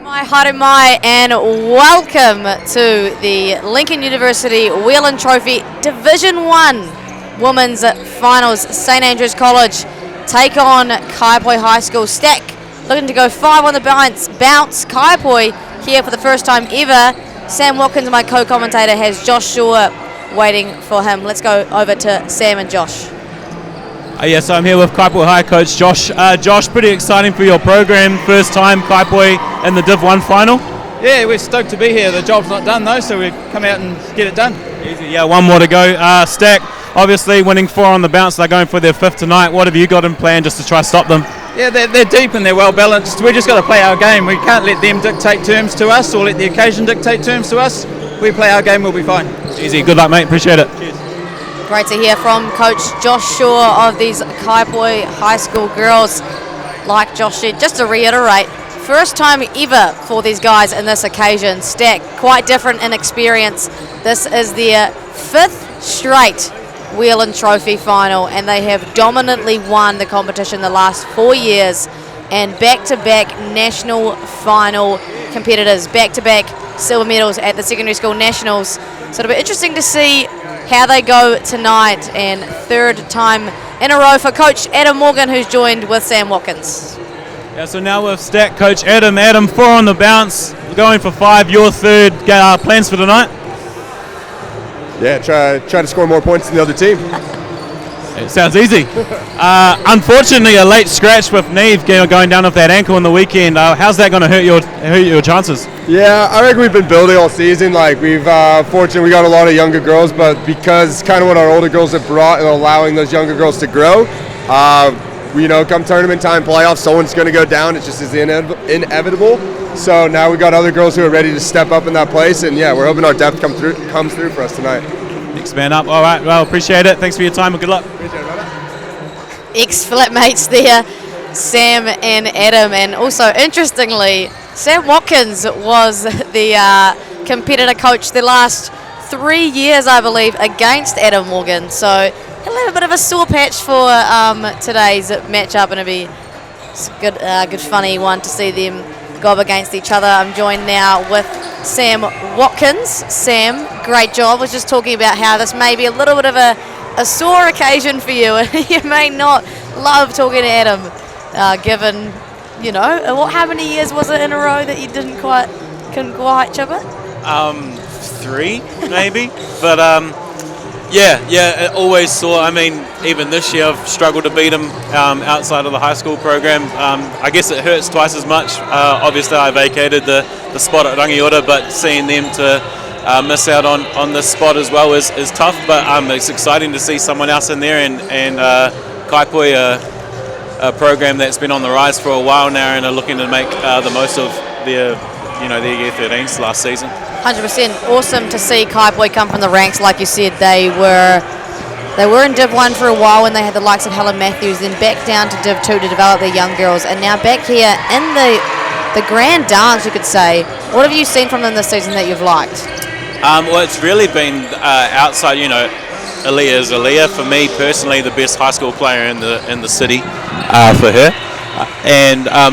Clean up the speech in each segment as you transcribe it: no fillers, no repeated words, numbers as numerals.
Haere mai, and welcome to the Lincoln University Whelan Trophy Division 1 Women's Finals. St Andrews College take on Kaiapoi High School. Stack looking to go 5 on the bounce. Kaiapoi here for the first time ever. Sam Watkins, my co-commentator, has Josh Shaw waiting for him. Let's go over to Sam and Josh. Yes, I'm here with Kaiapoi High coach Josh. Josh, pretty exciting for your program. First time Kaiapoi in the Div 1 final. Yeah, we're stoked to be here. The job's not done though, so we've come out and get it done. Easy, yeah, one more to go. Stack, obviously winning 4 on the bounce. They're going for their 5th tonight. What have you got in plan just to try to stop them? Yeah, they're deep and they're well balanced. We just got to play our game. We can't let them dictate terms to us or let the occasion dictate terms to us. We play our game, we'll be fine. Easy, good luck, mate. Appreciate it. Cheers. Great to hear from Coach Josh Shaw of these Kaiapoi High School girls. Like Josh said, just to reiterate, first time ever for these guys in this occasion. Stack, quite different in experience. This is their 5th straight Whelan Trophy final, and they have dominantly won the competition the last 4 years, and back-to-back national final competitors, back-to-back silver medals at the secondary school nationals. So it'll be interesting to see how they go tonight, and 3rd time in a row for Coach Adam Morgan, who's joined with Sam Watkins. Yeah, so now with Stack coach Adam. Adam, 4 on the bounce, going for 5. Your 3rd. Plans for tonight? Yeah, try to score more points than the other team. It sounds easy. Unfortunately, a late scratch with Neve going down with that ankle on the weekend. How's that going to hurt your chances? Yeah, I reckon we've been building all season. Like fortunately, we got a lot of younger girls, but because kind of what our older girls have brought and allowing those younger girls to grow, come tournament time, playoffs, someone's going to go down. It's just as inevitable. So now we got other girls who are ready to step up in that place, and yeah, we're hoping our depth comes through for us tonight. Next man up. All right, well, appreciate it. Thanks for your time and good luck. Appreciate it, brother. Ex-flatmates there, Sam and Adam, and also interestingly, Sam Watkins was the competitor coach the last 3 years, I believe, against Adam Morgan. So a little bit of a sore patch for today's matchup, and it'll be a good funny one to see them go up against each other. I'm joined now with Sam Watkins. Sam, great job. Was just talking about how this may be a little bit of a sore occasion for you, and you may not love talking to Adam, given, how many years was it in a row that you couldn't quite chip it? 3 maybe, but it always saw. I mean, even this year I've struggled to beat him outside of the high school program. I guess it hurts twice as much. Obviously I vacated the spot at Rangiora, but seeing them to miss out on this spot as well is tough, but it's exciting to see someone else in there, and Kaiapoi, a program that's been on the rise for a while now and are looking to make the most of their year 13s last season. 100%. Awesome to see Kaiapoi come from the ranks. Like you said, they were in Div 1 for a while when they had the likes of Helen Matthews, then back down to Div 2 to develop their young girls, and now back here in the grand dance, you could say. What have you seen from them this season that you've liked? Well, it's really been outside. Aaliyah is Aaliyah. For me personally, the best high school player in the city for her.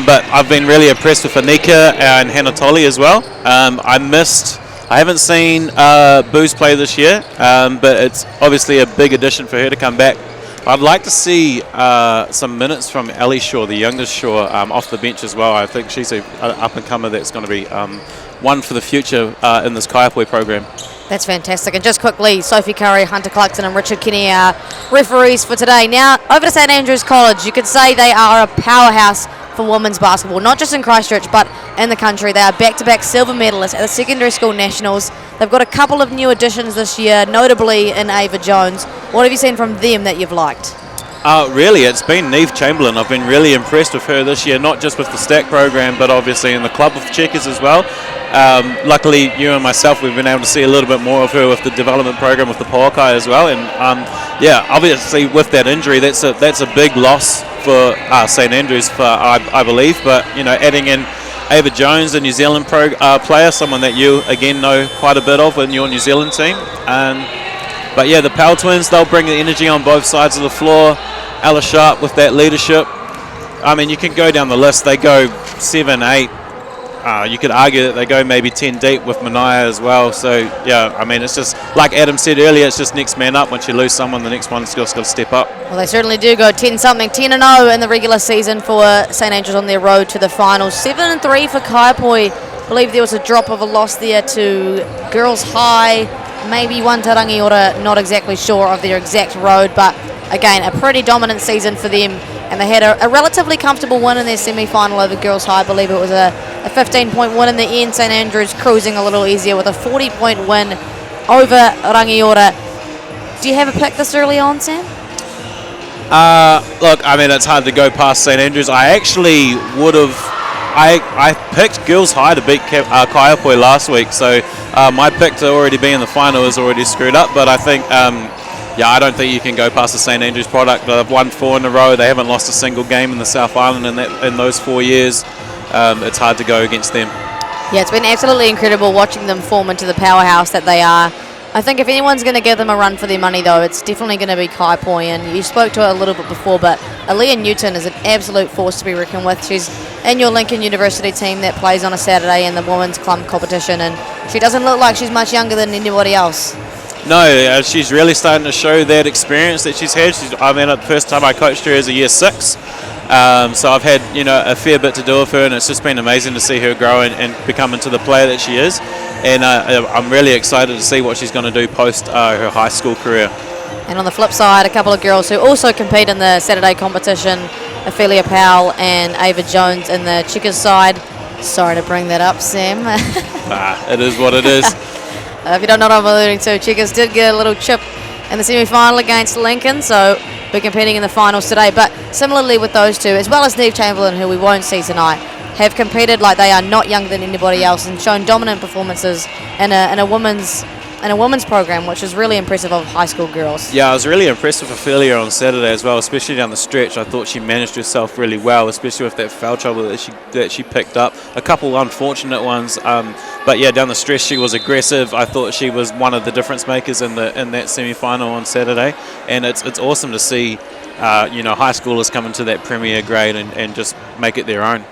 But I've been really impressed with Anika and Hannah Tolley as well. I haven't seen Booze play this year, but it's obviously a big addition for her to come back. I'd like to see some minutes from Ellie Shaw, the youngest Shaw, off the bench as well. I think she's an up-and-comer that's going to be one for the future in this Kaiapoi program. That's fantastic. And just quickly, Sophie Curry, Hunter Clarkson and Richard Kenny are referees for today. Now, over to St Andrews College. You could say they are a powerhouse for women's basketball, not just in Christchurch, but in the country. They are back-to-back silver medalists at the secondary school nationals. They've got a couple of new additions this year, notably in Ava Jones. What have you seen from them that you've liked? Really, it's been Neve Chamberlain. I've been really impressed with her this year, not just with the Stack program, but obviously in the club of Checkers as well. Luckily, you and myself, we've been able to see a little bit more of her with the development program with the Poakai as well. And obviously with that injury, that's a big loss for St Andrews, I believe. But adding in Ava Jones, a New Zealand player, someone that you again know quite a bit of in your New Zealand team. But the Powell twins, they'll bring the energy on both sides of the floor. Ella Sharp with that leadership. I mean, you can go down the list. They go 7, 8 you could argue that they go maybe 10 deep with Mania as well. So, yeah, I mean, it's just, like Adam said earlier, it's just next man up. Once you lose someone, the next one's just got to step up. Well, they certainly do go 10-something, 10-0 in the regular season for St Andrews on their road to the finals. 7-3 for Kaiapoi. I believe there was a drop of a loss there to Girls High, maybe one to Rangiora, not exactly sure of their exact road, but again, a pretty dominant season for them. And they had a relatively comfortable win in their semi-final over Girls High. I believe it was a 15-point win in the end. St Andrews cruising a little easier with a 40-point win over Rangiora. Do you have a pick this early on, Sam? Look, I mean, it's hard to go past St Andrews. I actually would have... I picked Girls High to beat Kaiapoi last week, so my pick to already be in the final is already screwed up, but I think... I don't think you can go past the St Andrews product. They've won 4 in a row. They haven't lost a single game in the South Island in those 4 years. It's hard to go against them. Yeah, it's been absolutely incredible watching them form into the powerhouse that they are. I think if anyone's going to give them a run for their money, though, it's definitely going to be Kaiapoi. And you spoke to her a little bit before, but Aaliyah Newton is an absolute force to be reckoned with. She's in your Lincoln University team that plays on a Saturday in the women's club competition, and she doesn't look like she's much younger than anybody else. No, she's really starting to show that experience that she's had. The first time I coached her as a year 6, so I've had a fair bit to do with her, and it's just been amazing to see her grow and become into the player that she is. And I'm really excited to see what she's going to do post her high school career. And on the flip side, a couple of girls who also compete in the Saturday competition, Ophelia Powell and Ava Jones in the Checkers side. Sorry to bring that up, Sam. It is what it is. If you don't know what I'm alluding to, Checkers did get a little chip in the semi-final against Lincoln, so we're competing in the finals today. But similarly with those two, as well as Neve Chamberlain, who we won't see tonight, have competed like they are not younger than anybody else and shown dominant performances in a women's program, which is really impressive of high school girls. Yeah, I was really impressed with Ophelia on Saturday as well, especially down the stretch. I thought she managed herself really well, especially with that foul trouble that she picked up. A couple unfortunate ones, but yeah, down the stretch she was aggressive. I thought she was one of the difference makers in that semi-final on Saturday, and it's awesome to see high schoolers come into that premier grade and just make it their own.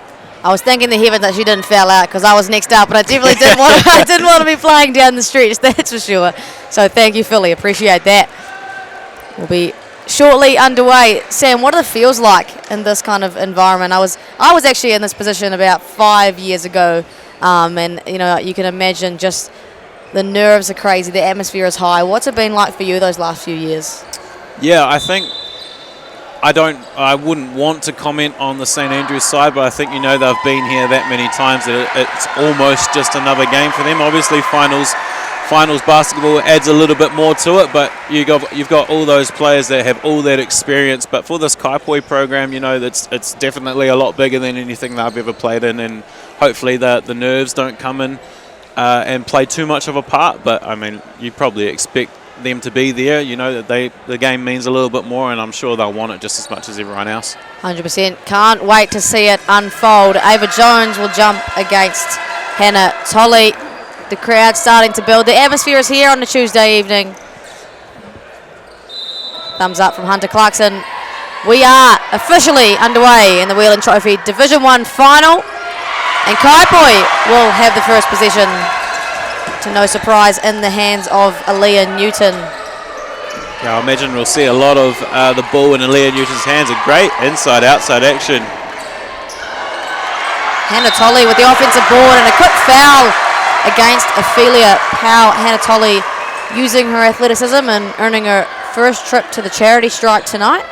I was thanking the heavens that she didn't foul out because I was next up, but I definitely didn't want to be flying down the stretch, that's for sure. So thank you, Philly. Appreciate that. We'll be shortly underway. Sam, what are the feels like in this kind of environment? I was actually in this position about 5 years ago, and you can imagine just the nerves are crazy, the atmosphere is high. What's it been like for you those last few years? Yeah, I think I wouldn't want to comment on the St Andrews side, but I think they've been here that many times that it's almost just another game for them. Obviously, finals basketball adds a little bit more to it, but you've got all those players that have all that experience. But for this Kaiapoi program, it's definitely a lot bigger than anything that I've ever played in, and hopefully the nerves don't come in and play too much of a part. But I mean, you probably expect them to be there, that the game means a little bit more, and I'm sure they'll want it just as much as everyone else. 100%. Can't wait to see it unfold. Ava Jones will jump against Hannah Tolley. The crowd starting to build. The atmosphere is here on a Tuesday evening. Thumbs up from Hunter Clarkson. We are officially underway in the Whelan Trophy Division 1 final, and Kaiapoi will have the first possession, to no surprise, in the hands of Aaliyah Newton. Yeah, I imagine we'll see a lot of the ball in Aaliyah Newton's hands. A great inside-outside action. Hannah Tolley with the offensive board and a quick foul against Ophelia Powell. Hannah Tolley using her athleticism and earning her first trip to the charity strike tonight.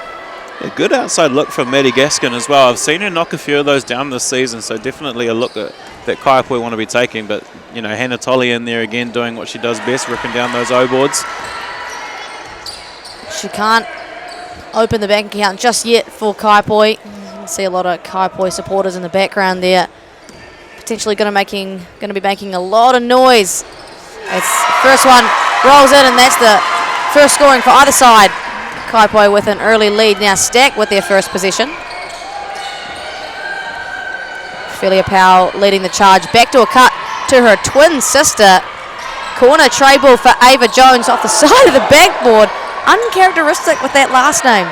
A good outside look from Maddie Gaskin as well. I've seen her knock a few of those down this season, so definitely a look that Kaiapoi want to be taking. But, Hannah Tolley in there again doing what she does best, ripping down those O-boards. She can't open the bank account just yet for Kaiapoi. You can see a lot of Kaiapoi supporters in the background there, potentially going to be making a lot of noise. It's the first one rolls in, and that's the first scoring for either side. Kaiapoi with an early lead, now stacked with their first possession. Ophelia Powell leading the charge. Backdoor cut to her twin sister. Corner tray ball for Ava Jones off the side of the backboard. Uncharacteristic with that last name.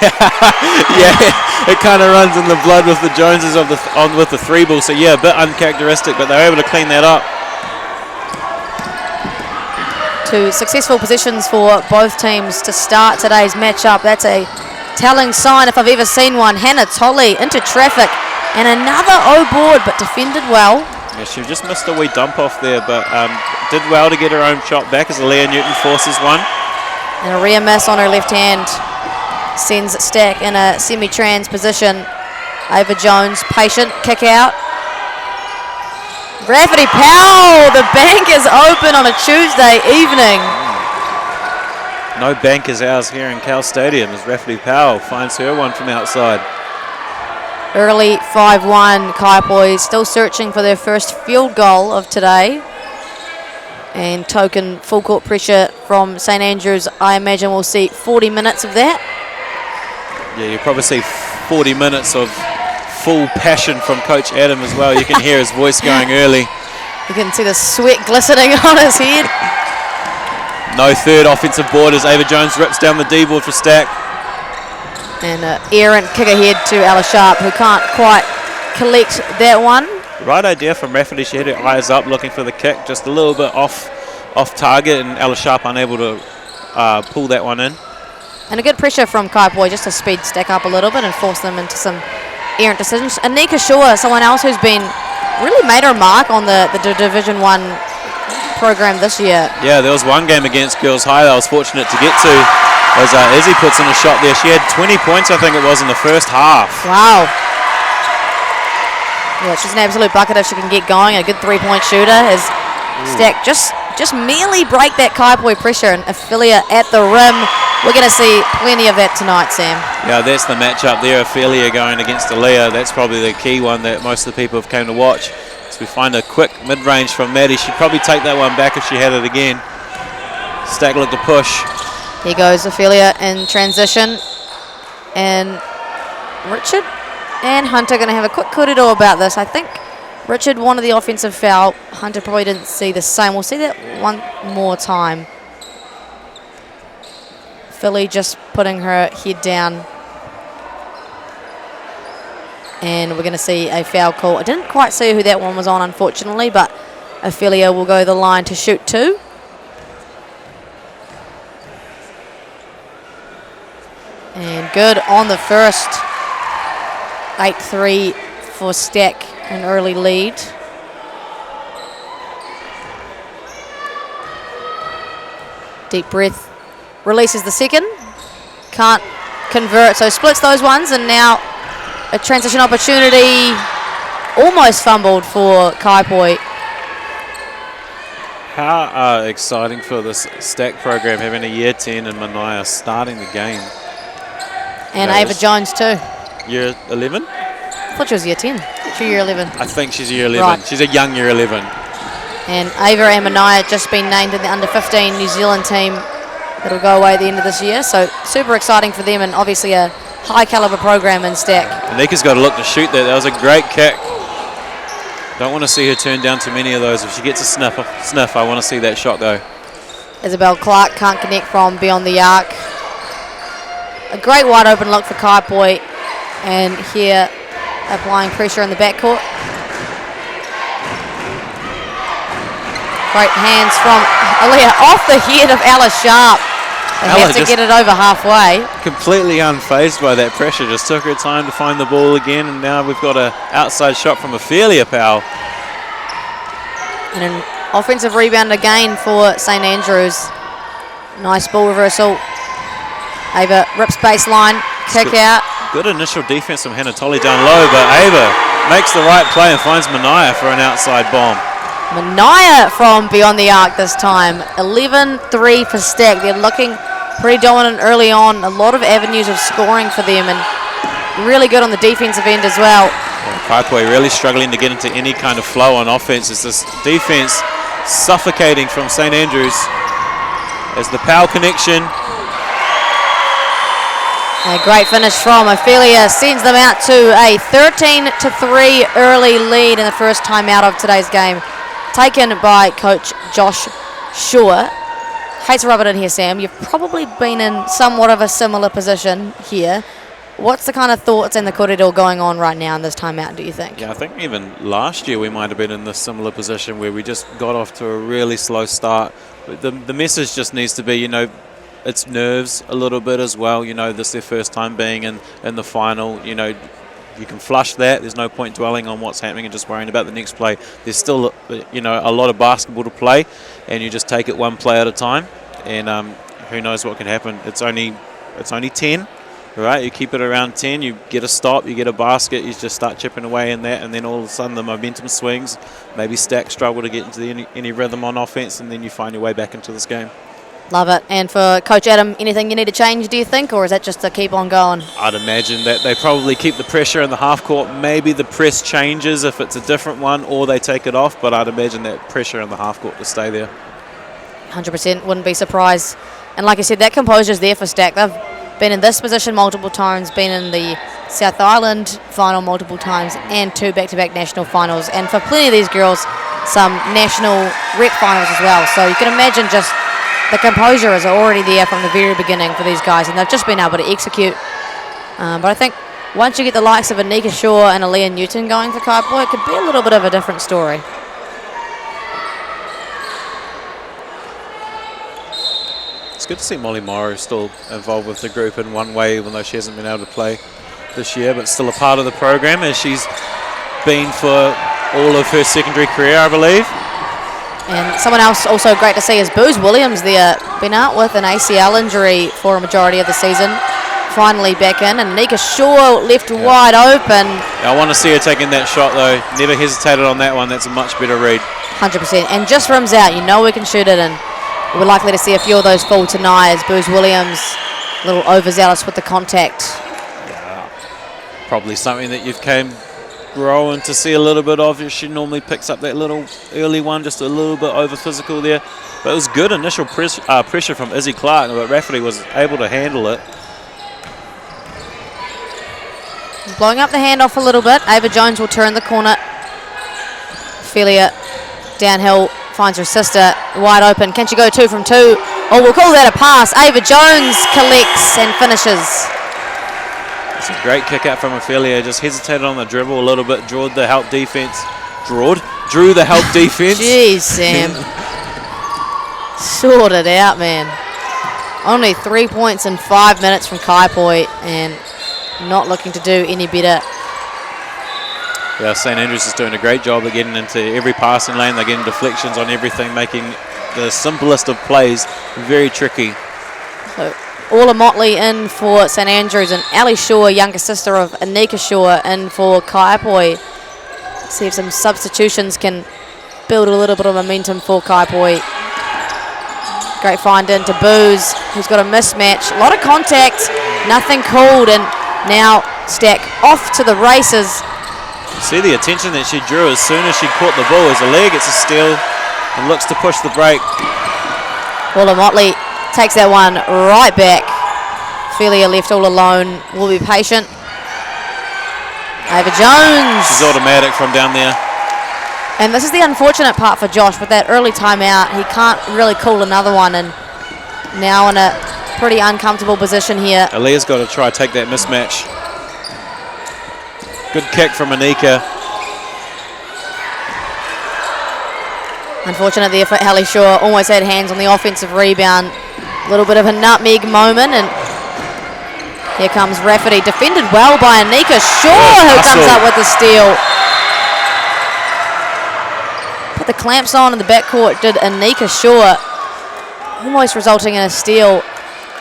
Yeah, it kind of runs in the blood with the Joneses with the 3 ball. So yeah, a bit uncharacteristic, but they're able to clean that up. 2 successful positions for both teams to start today's matchup. That's a telling sign if I've ever seen one. Hannah Tolley into traffic and another O board, but defended well. Yeah, she just missed a wee dump off there, but did well to get her own shot back as Leah Newton forces one. And a rear miss on her left hand sends Stack in a semi-trans position. Ava Jones, patient, kick out. Rafferty Powell, the bank is open on a Tuesday evening. No bank is ours here in Cowles Stadium as Rafferty Powell finds her one from outside. Early 5-1, Kaiapoi still searching for their first field goal of today. And token full court pressure from St Andrews. I imagine we'll see 40 minutes of that. Yeah, you'll probably see 40 minutes of full passion from Coach Adam as well. You can hear his voice going early. You can see the sweat glistening on his head. No third offensive board as Ava Jones rips down the D board for Stack. And an errant kick ahead to Ella Sharp, who can't quite collect that one. Right idea from Rafferty. She had her eyes up looking for the kick, just a little bit off target, and Ella Sharp unable to pull that one in. And a good pressure from Kaiapoi just to speed Stack up a little bit and force them into some errant decisions. Anika Shaw, someone else who's been really made her mark on the Division 1 program this year. Yeah, there was one game against Girls High that I was fortunate to get to as Izzy puts in a shot there. She had 20 points, I think it was, in the first half. Wow. Yeah, she's an absolute bucket if she can get going. A good 3-point shooter as Stack just merely break that Kaiapoi pressure, and Ophelia at the rim. We're going to see plenty of that tonight, Sam. Yeah, that's the matchup there. Ophelia going against Aaliyah. That's probably the key one that most of the people have came to watch. So we find a quick mid-range from Maddie. She'd probably take that one back if she had it again. Stack looked to push. Here goes Ophelia in transition. And Richard and Hunter going to have a quick corridor about this. I think Richard wanted the offensive foul. Hunter probably didn't see the same. We'll see that one more time. Philly just putting her head down. And we're going to see a foul call. I didn't quite see who that one was on, unfortunately, but Ophelia will go to the line to shoot 2. And good on the first. 8-3 for Stack, an early lead. Deep breath. Releases the second. Can't convert, so splits those ones, and now a transition opportunity. Almost fumbled for Kaiapoi. How exciting for this Stack program, having a year 10 and Mania starting the game. And Ava Jones too. Year 11? I thought she was year 10. She's year 11. I think she's year 11. Right. She's a young year 11. And Ava and Mania just been named in the under-15 New Zealand team that'll go away at the end of this year. So super exciting for them, and obviously a high caliber program in Stack. Anika's got to look to shoot that. That was a great kick. Don't want to see her turn down too many of those. If she gets a sniff, I want to see that shot go. Isabel Clark can't connect from beyond the arc. A great wide open look for Kaiapoi, and here applying pressure in the backcourt. Great hands from Aaliyah off the head of Ella Sharp. They have to get it over halfway. Completely unfazed by that pressure. Just took her time to find the ball again, and now we've got an outside shot from Ophelia Powell. And an offensive rebound again for St Andrews. Nice ball reversal. Ava rips baseline, kick out. Good initial defense from Hannah Tolley down low, but Ava makes the right play and finds Mania for an outside bomb. Mania from beyond the arc this time. 11-3 for Stack. They're looking pretty dominant early on. A lot of avenues of scoring for them, and really good on the defensive end as well. Kaiapoi really struggling to get into any kind of flow on offense. It's this defense suffocating from St Andrews as the Powell connection. A great finish from Ophelia sends them out to a 13-3 early lead in the first time out of today's game, taken by Coach Josh Shaw. hate to rub it in here, Sam, you've probably been in somewhat of a similar position here. What's the kind of thoughts and the kōrero going on right now in this timeout, do you think? Yeah, I think even last year we might have been in this similar position where we just got off to a really slow start. The message just needs to be, you know, it's nerves a little bit as well. You know, this is their first time being in the final. You know, you can flush that. There's no point dwelling on what's happening and just worrying about the next play. There's still, you know, a lot of basketball to play, and you just take it one play at a time. And who knows what can happen? It's only 10. Right, you keep it around 10, you get a stop, you get a basket, you just start chipping away in that, and then all of a sudden the momentum swings. Maybe Stack struggle to get into any rhythm on offense, and then you find your way back into this game. Love it. And for Coach Adam, anything you need to change, do you think, or is that just to keep on going? I'd imagine that they probably keep the pressure in the half court. Maybe the press changes if it's a different one, or they take it off, but I'd imagine that pressure in the half court to stay there. 100%, wouldn't be surprised. And like I said, that composure's there for Stack. They've been in this position multiple times, been in the South Island final multiple times, and 2 back-to-back national finals. And for plenty of these girls, some national rep finals as well. So you can imagine just the composure is already there from the very beginning for these guys, and they've just been able to execute. But I think once you get the likes of Anika Shaw and Aaliyah Newton going for Kaiapoi, it could be a little bit of a different story. It's good to see Molly Morrow still involved with the group in one way, even though she hasn't been able to play this year, but still a part of the program, as she's been for all of her secondary career, I believe. And someone else also great to see is Booze Williams there. Been out with an ACL injury for a majority of the season. Finally back in, and Anika Shaw left wide open. I want to see her taking that shot though. Never hesitated on that one. That's a much better read. 100%. And just rims out. You know we can shoot it in. We're likely to see a few of those fall tonight as Booze Williams a little overzealous with the contact. Yeah. Probably something that you've growing to see a little bit of. She normally picks up that little early one, just a little bit over physical there. But it was good initial pressure from Izzy Clark, but Rafferty was able to handle it. Blowing up the handoff a little bit. Ava Jones will turn the corner. Ophelia downhill. Finds her sister wide open. Can she go 2 from 2? Oh, we'll call that a pass. Ava Jones collects and finishes. It's a great kick out from Ophelia. Just hesitated on the dribble a little bit. Drew the help defense. Drew the help defense. Jeez, Sam. Sorted out, man. Only 3 points in 5 minutes from Kaiapoi, and not looking to do any better. Yeah, St Andrews is doing a great job of getting into every passing lane. They're getting deflections on everything, making the simplest of plays very tricky. So, Orla Motley in for St Andrews, and Ali Shaw, younger sister of Anika Shaw, in for Kaiapoi. See if some substitutions can build a little bit of momentum for Kaiapoi. Great find into Booze, who's got a mismatch. A lot of contact, nothing called, and now Stack off to the races. See the attention that she drew as soon as she caught the ball. As Aaliyah gets a steal and looks to push the break. Orla Motley takes that one right back. Ophelia left all alone. Will be patient. Ava Jones. She's automatic from down there. And this is the unfortunate part for Josh. With that early timeout, he can't really call another one, and now in a pretty uncomfortable position here. Aaliyah's got to try to take that mismatch. Good kick from Anika. Unfortunate there for Ali Shaw. Almost had hands on the offensive rebound. A little bit of a nutmeg moment, and here comes Rafferty. Defended well by Anika Shaw, who comes up with the steal. Put the clamps on in the backcourt, did Anika Shaw, almost resulting in a steal.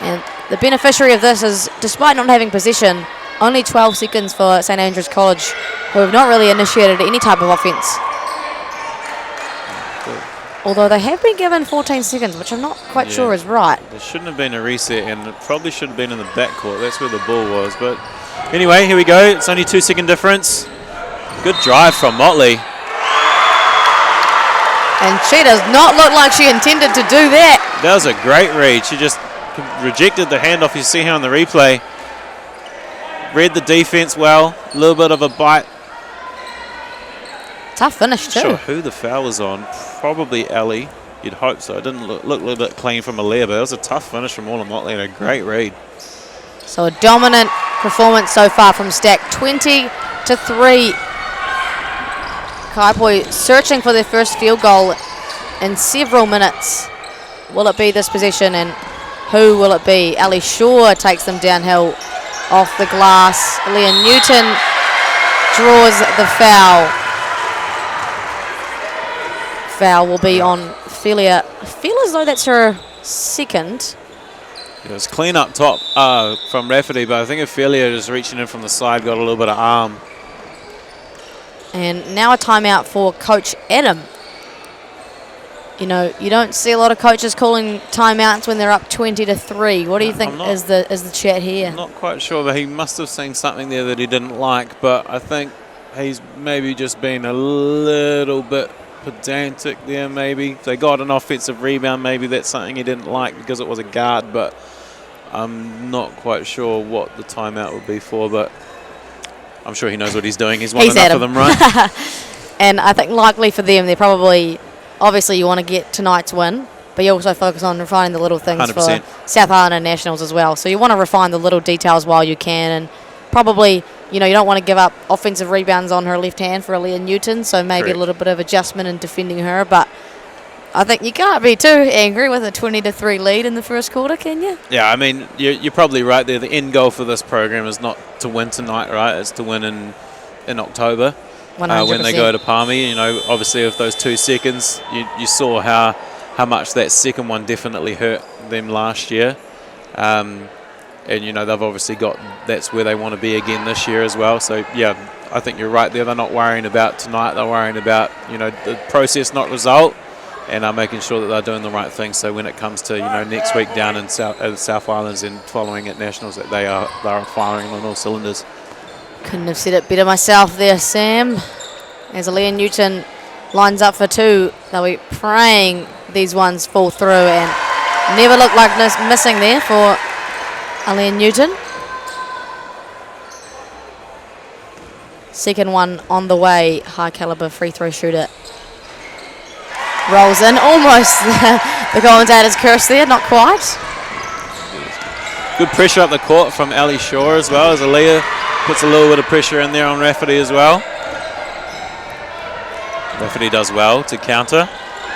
And the beneficiary of this is, despite not having possession, only 12 seconds for St Andrews College, who have not really initiated any type of offense. Although they have been given 14 seconds, which I'm not quite sure is right. There shouldn't have been a reset, and it probably should have been in the backcourt. That's where the ball was. But anyway, here we go. It's only 2 second difference. Good drive from Motley. And she does not look like she intended to do that. That was a great read. She just rejected the handoff. You see her on the replay. Read the defense well. A little bit of a bite. Tough finish too. Not sure who the foul was on. Probably Ali. you'd hope so. It didn't look a little bit clean from Aaliyah, but it was a tough finish from Whelan Motley and a great read. So a dominant performance so far from Stack, 20-3. Kaiapoi searching for their first field goal in several minutes. Will it be this possession, and who will it be? Ali Shaw takes them downhill off the glass. Leah Newton draws the foul. Foul will be on Felia. Feel as though that's her second. It was clean up top from Rafferty, but I think Ophelia just reaching in from the side, got a little bit of arm. And now a timeout for Coach Adam. You know, you don't see a lot of coaches calling timeouts when they're up 20-3. What do you think is the chat here? I'm not quite sure, but he must have seen something there that he didn't like, but I think he's maybe just been a little bit pedantic there, maybe. If they got an offensive rebound, maybe that's something he didn't like because it was a guard, but I'm not quite sure what the timeout would be for, but I'm sure he knows what he's doing. He's won enough of them, right? And I think likely for them, they're probably, obviously you want to get tonight's win, but you also focus on refining the little things 100%. for South Island and Nationals as well. So you want to refine the little details while you can, and probably, you know, you don't want to give up offensive rebounds on her left hand for Aaliyah Newton, so maybe Correct. a little bit of adjustment in defending her, but I think you can't be too angry with a 20-3 lead in the first quarter, can you? Yeah, I mean, you're probably right there. The end goal for this program is not to win tonight, right? It's to win in October 100%. when they go to Palmy. You know, obviously with those 2 seconds, you saw how much that second one definitely hurt them last year. And, you know, they've obviously got, that's where they want to be again this year as well. So, yeah, I think you're right there. They're not worrying about tonight. They're worrying about, you know, the process, not result, and are making sure that they're doing the right thing. So when it comes to, you know, next week down in South Islands and following at Nationals, that they're firing on all cylinders. Couldn't have said it better myself there, Sam. As Aaliyah Newton lines up for 2, they'll be praying these ones fall through, and never looked like missing there for Aaliyah Newton. Second one on the way, high caliber free throw shooter. Rolls in, almost the commentator's curse there, not quite. Good pressure up the court from Ali Shaw as well, as Aaliyah puts a little bit of pressure in there on Rafferty as well. Rafferty does well to counter.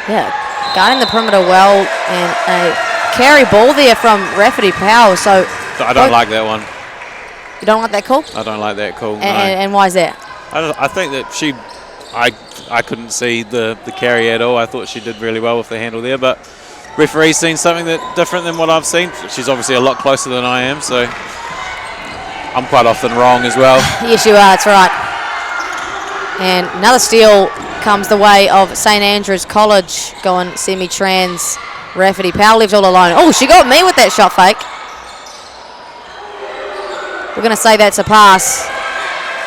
Yeah, guarding the perimeter well, and a carry ball there from Rafferty Powell. So I don't like that one. You don't like that call? I don't like that call, no. And why is that? I think that I couldn't see the carry at all. I thought she did really well with the handle there, but referee's seen something that different than what I've seen. She's obviously a lot closer than I am, so I'm quite often wrong as well. Yes, you are. That's right. And another steal comes the way of St. Andrews College, going semi-trans. Rafferty Powell lives all alone. Oh, she got me with that shot fake. We're going to say that's a pass.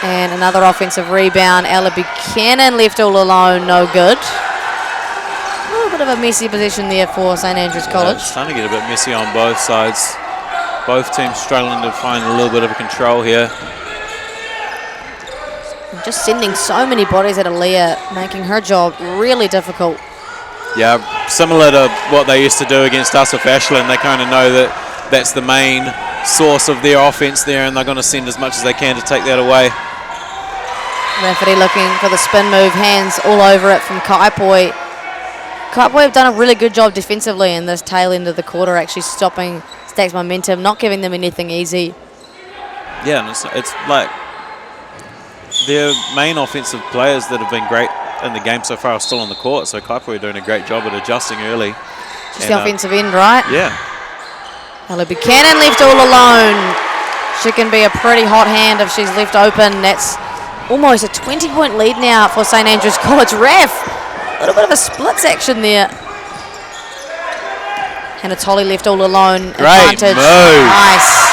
And another offensive rebound. Ella Buchanan left all alone, no good. A little bit of a messy position there for St. Andrews College. It's starting to get a bit messy on both sides. Both teams struggling to find a little bit of control here. Just sending so many bodies at Aaliyah, making her job really difficult. Yeah, similar to what they used to do against us with Ashland. They kind of know that that's the main source of their offense there, and they're going to send as much as they can to take that away. Rafferty looking for the spin move, hands all over it from Kaiapoi. Kaiapoi have done a really good job defensively in this tail end of the quarter, actually stopping Stack's momentum, not giving them anything easy. Yeah, and it's like their main offensive players that have been great in the game so far are still on the court, so Kaiapoi are doing a great job at adjusting early. Just the offensive end, right? Yeah. Ella Buchanan left all alone. She can be a pretty hot hand if she's left open. That's almost a 20-point lead now for St. Andrews College. Ref, a little bit of a splits action there. Hannah Tolley left all alone. Great Advantage. move. Nice.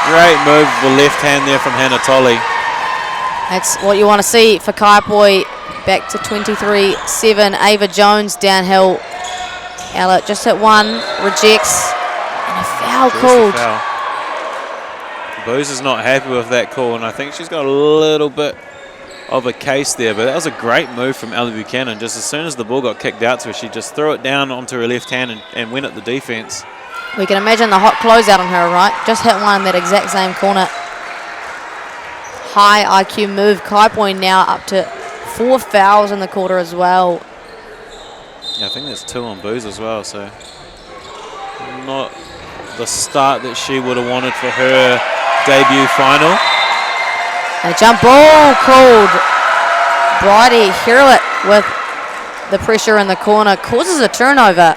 Great move with the left hand there from Hannah Tolley. That's what you want to see for Kaiapoi. Back to 23-7. Ava Jones downhill. Ella just hit one, rejects, and a foul called. Booze is not happy with that call, and I think she's got a little bit of a case there, but that was a great move from Ellie Buchanan. Just as soon as the ball got kicked out to her, she just threw it down onto her left hand and went at the defense. We can imagine the hot closeout on her, right? Just hit one in that exact same corner. High IQ move. Kaiapoi now up to 4 fouls in the quarter as well. Yeah, I think that's 2 on Booze as well, so not the start that she would have wanted for her debut final. A jump ball called. Bridie Hewlett with the pressure in the corner causes a turnover.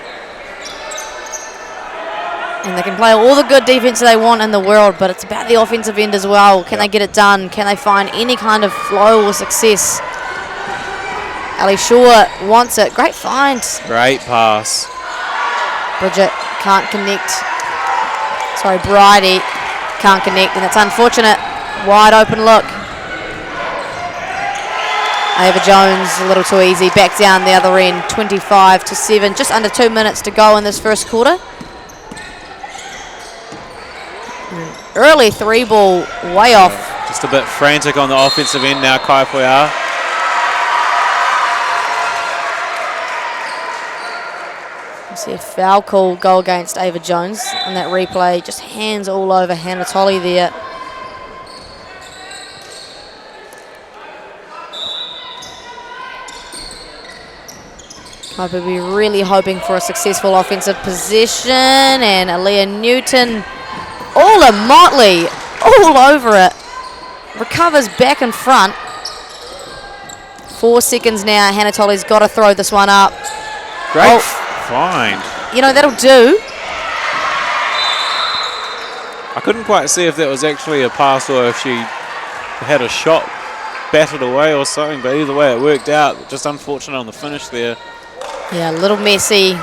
And they can play all the good defense they want in the world, but it's about the offensive end as well. Can they get it done? Can they find any kind of flow or success? Ali Shaw wants it. Great find. Great pass. Bridget can't connect. Sorry, Bridie can't connect, and it's unfortunate. Wide open look. Ava Jones a little too easy. Back down the other end, 25-7. Just under 2 minutes to go in this first quarter. Early 3-ball, way off. Just a bit frantic on the offensive end now, Kaiapoi are. You see a foul call go against Ava Jones on that replay. Just hands all over Hannah Tolley there. I'd be really hoping for a successful offensive possession, and Aaliyah Newton, all a motley, all over it. Recovers back in front. 4 seconds now. Hannah Tolley's got to throw this one up. Great find. You know, that'll do. I couldn't quite see if that was actually a pass or if she had a shot batted away or something, but either way it worked out. Just unfortunate on the finish there. Yeah, a little messy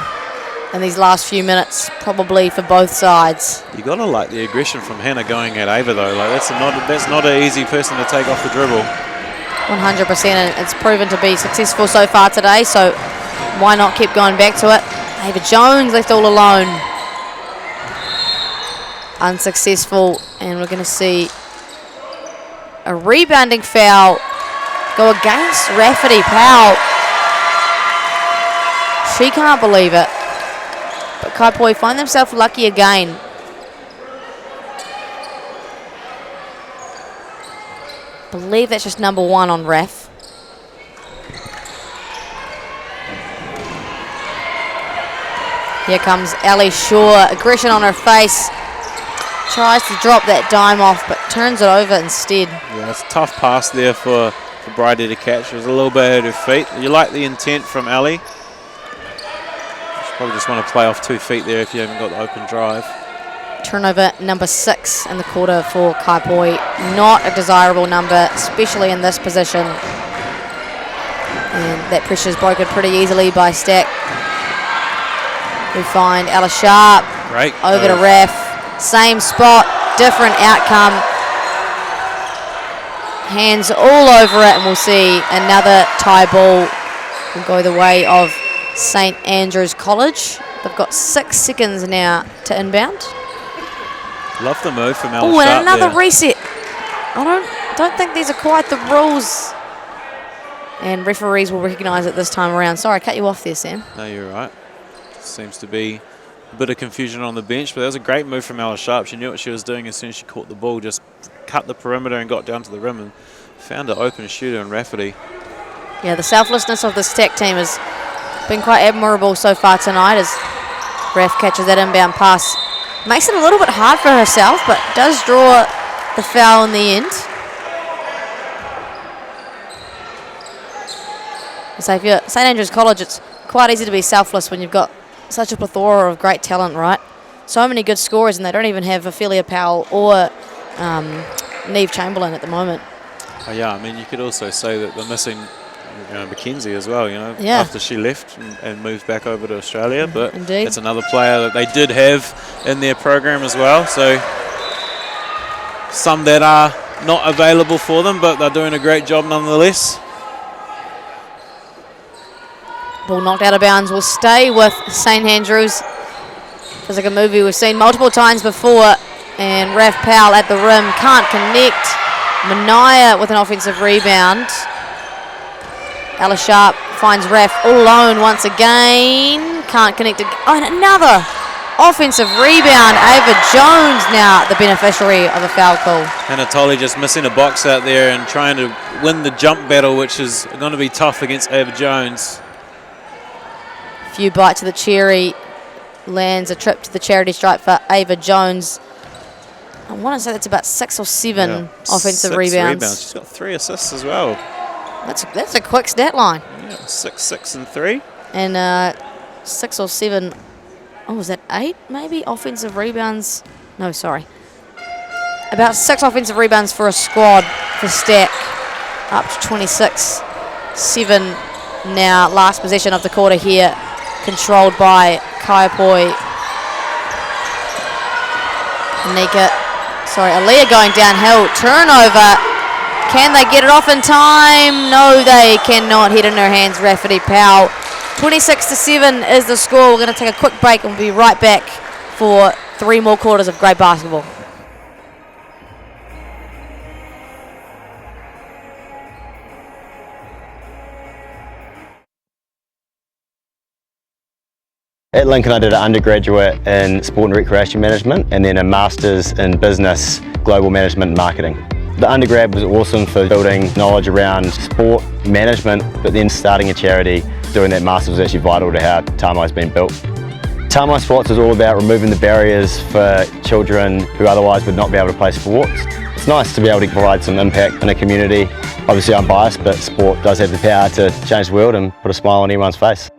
in these last few minutes, probably for both sides. You gotta like the aggression from Hannah going at Ava though. Like that's not an easy person to take off the dribble. 100%, and it's proven to be successful so far today, so why not keep going back to it? Ava Jones left all alone. Unsuccessful, and we're going to see a rebounding foul go against Rafferty Powell. She can't believe it. But Kaiapoi find themselves lucky again. Believe that's just number 1 on Raf. Here comes Ali Shaw. Aggression on her face. Tries to drop that dime off, but turns it over instead. Yeah, it's a tough pass there for Bridie to catch. It was a little bit at her feet. You like the intent from Ali. You probably just want to play off 2 feet there if you haven't got the open drive. Turnover number 6 in the quarter for Kaiapoi. Not a desirable number, especially in this position. And that pressure is broken pretty easily by Stack. We find Ella Sharp. Great. Over to Raf. Same spot, different outcome. Hands all over it, and we'll see another tie ball will go the way of St. Andrews College. They've got 6 seconds now to inbound. Love the move from Ella Oh, Sharp and another there. reset. I don't think these are quite the rules. And referees will recognise it this time around. Sorry, I cut you off there, Sam. No, you're right. Seems to be a bit of confusion on the bench, but that was a great move from Ella Sharp. She knew what she was doing as soon as she caught the ball, just cut the perimeter and got down to the rim and found an open shooter in Rafferty. Yeah, the selflessness of the Stack team has been quite admirable so far tonight as Raf catches that inbound pass. Makes it a little bit hard for herself, but does draw the foul in the end. So if you're St. Andrews College, it's quite easy to be selfless when you've got such a plethora of great talent, right? So many good scorers, and they don't even have Ophelia Powell or Neve Chamberlain at the moment. Oh, yeah, I mean, you could also say that they're missing Mackenzie as well, Yeah. after she left and moved back over to Australia. But Indeed. it's another player that they did have in their program as well. So some that are not available for them, but they're doing a great job nonetheless. Ball knocked out of bounds will stay with St. Andrews. Feels like a movie we've seen multiple times before. And Raf Powell at the rim can't connect. Manaya with an offensive rebound. Ella Sharp finds Raf all alone once again. Can't connect. And another offensive rebound. Ava Jones now the beneficiary of a foul call. Anatoly just missing a box out there and trying to win the jump battle, which is going to be tough against Ava Jones. Few bites of the cherry. Lands a trip to the charity stripe for Ava Jones. I want to say that's about 6 or 7 offensive rebounds. She's got 3 assists as well. That's a quick stat line. Yeah, 6, 6, and 3. And 6 or 7. Oh, was that 8 maybe? Offensive rebounds. No, sorry. About 6 offensive rebounds for a squad for Stack. Up to 26-7 now. Last possession of the quarter here. Controlled by Kaiapoi. Aaliyah going downhill. Turnover. Can they get it off in time? No, they cannot. Hit in her hands, Rafferty Powell. 26-7 is the score. We're going to take a quick break and we'll be right back for 3 more quarters of great basketball. At Lincoln I did an undergraduate in sport and recreation management and then a master's in business, global management and marketing. The undergrad was awesome for building knowledge around sport management, but then starting a charity, doing that master's was actually vital to how Tāmai's been built. Tāmai Sports is all about removing the barriers for children who otherwise would not be able to play sports. It's nice to be able to provide some impact in a community. Obviously I'm biased, but sport does have the power to change the world and put a smile on anyone's face.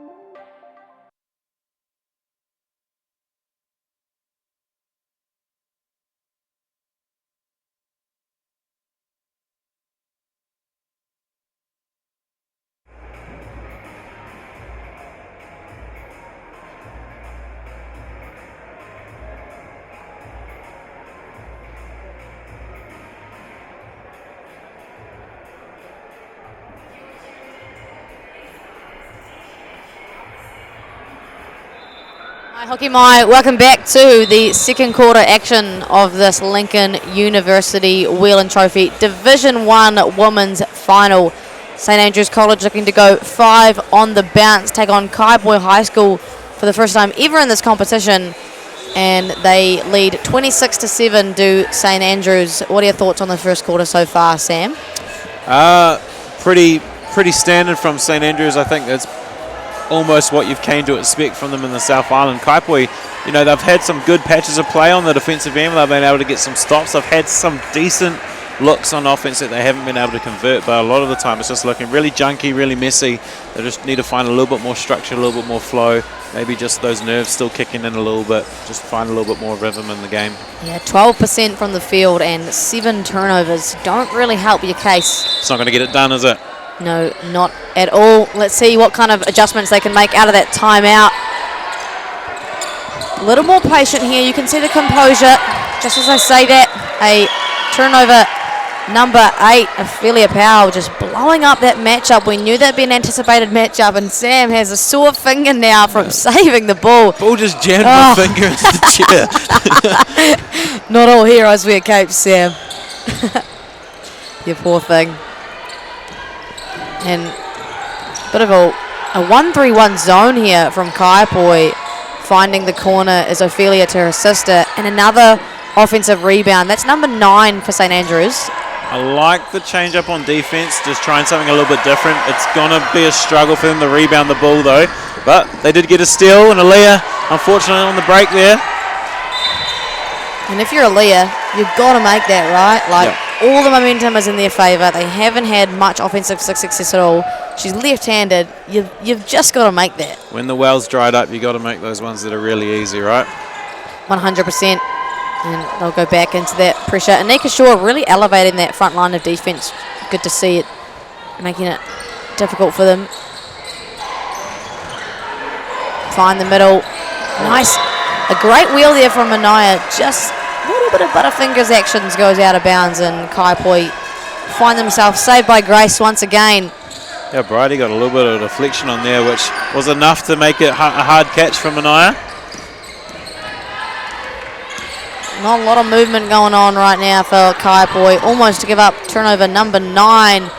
Hi Hockey Mai, welcome back to the second quarter action of this Lincoln University Whelan Trophy Division 1 Women's Final. St Andrews College looking to go 5 on the bounce, take on Kaiapoi High School for the first time ever in this competition, and they lead 26-7 to St Andrews. What are your thoughts on the first quarter so far, Sam? Pretty standard from St Andrews. I think it's almost what you've came to expect from them in the South Island. Kaiapoi, you know, they've had some good patches of play on the defensive end. They've been able to get some stops. They've had some decent looks on offense that they haven't been able to convert, but a lot of the time it's just looking really junky, really messy. They just need to find a little bit more structure, a little bit more flow. Maybe just those nerves still kicking in a little bit. Just find a little bit more rhythm in the game. Yeah, 12% from the field and 7 turnovers don't really help your case. It's not going to get it done, is it? No, not at all. Let's see what kind of adjustments they can make out of that timeout. A little more patient here. You can see the composure. Just as I say that, a turnover number 8, Ophelia Powell, just blowing up that matchup. We knew that'd be an anticipated matchup, and Sam has a sore finger now from saving the ball. Ball just jammed my finger into the chair. Not all heroes wear capes, Sam. You poor thing. And bit of a 1-3-1 zone here from Kaiapoi. Finding the corner is Ophelia to her sister, and another offensive rebound. That's number 9 for St Andrews. I like the change up on defense, just trying something a little bit different. It's going to be a struggle for them to rebound the ball though, but they did get a steal, and Aaliyah, unfortunately, on the break there. And if you're Aaliyah, you've got to make that, right? Like, all the momentum is in their favour. They haven't had much offensive success at all. She's left-handed. You've just got to make that. When the well's dried up, you've got to make those ones that are really easy, right? 100%. And they'll go back into that pressure. Anika Shaw really elevating that front line of defence. Good to see it, making it difficult for them. Find the middle. Nice. A great wheel there from Manaya. Just a little bit of Butterfingers actions goes out of bounds, and Kaiapoi find themselves saved by grace once again. Yeah, Bridie got a little bit of deflection on there, which was enough to make it a hard catch from Manaya. Not a lot of movement going on right now for Kaiapoi. Almost to give up turnover number 9.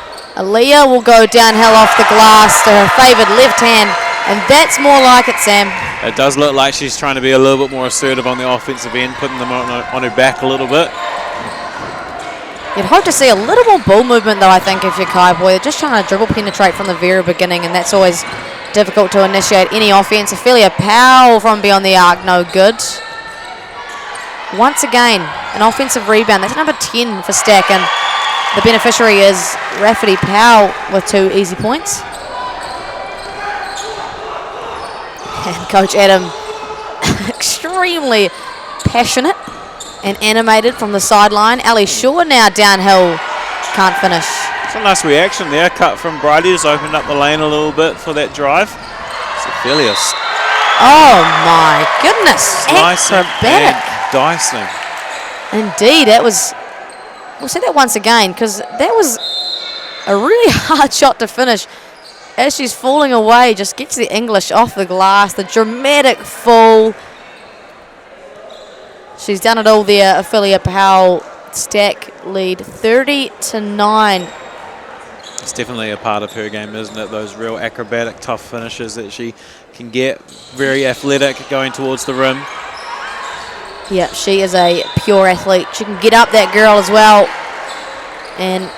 Aaliyah will go downhill off the glass to her favoured left hand, and that's more like it, Sam. It does look like she's trying to be a little bit more assertive on the offensive end, putting them on her back a little bit. You'd hope to see a little more ball movement, though, I think, if you're Kaiapoi. They're just trying to dribble penetrate from the very beginning, and that's always difficult to initiate any offense. Ophelia Powell from beyond the arc, no good. Once again, an offensive rebound. That's number 10 for Stack, and the beneficiary is Rafferty Powell with 2 easy points. And Coach Adam, extremely passionate and animated from the sideline. Ali Shaw now downhill, can't finish. It's a nice reaction there. Cut from Bridie has opened up the lane a little bit for that drive. It's Ophelia Oh my goodness, slicing acrobatic. and dicing. Indeed, that was, we'll say that once again, because that was a really hard shot to finish. As she's falling away, just gets the English off the glass, the dramatic fall. She's done it all there. Ophelia Powell. Stack lead 30-9. It's definitely a part of her game, isn't it? Those real acrobatic, tough finishes that she can get. Very athletic, going towards the rim. Yeah, she is a pure athlete. She can get up, that girl, as well. And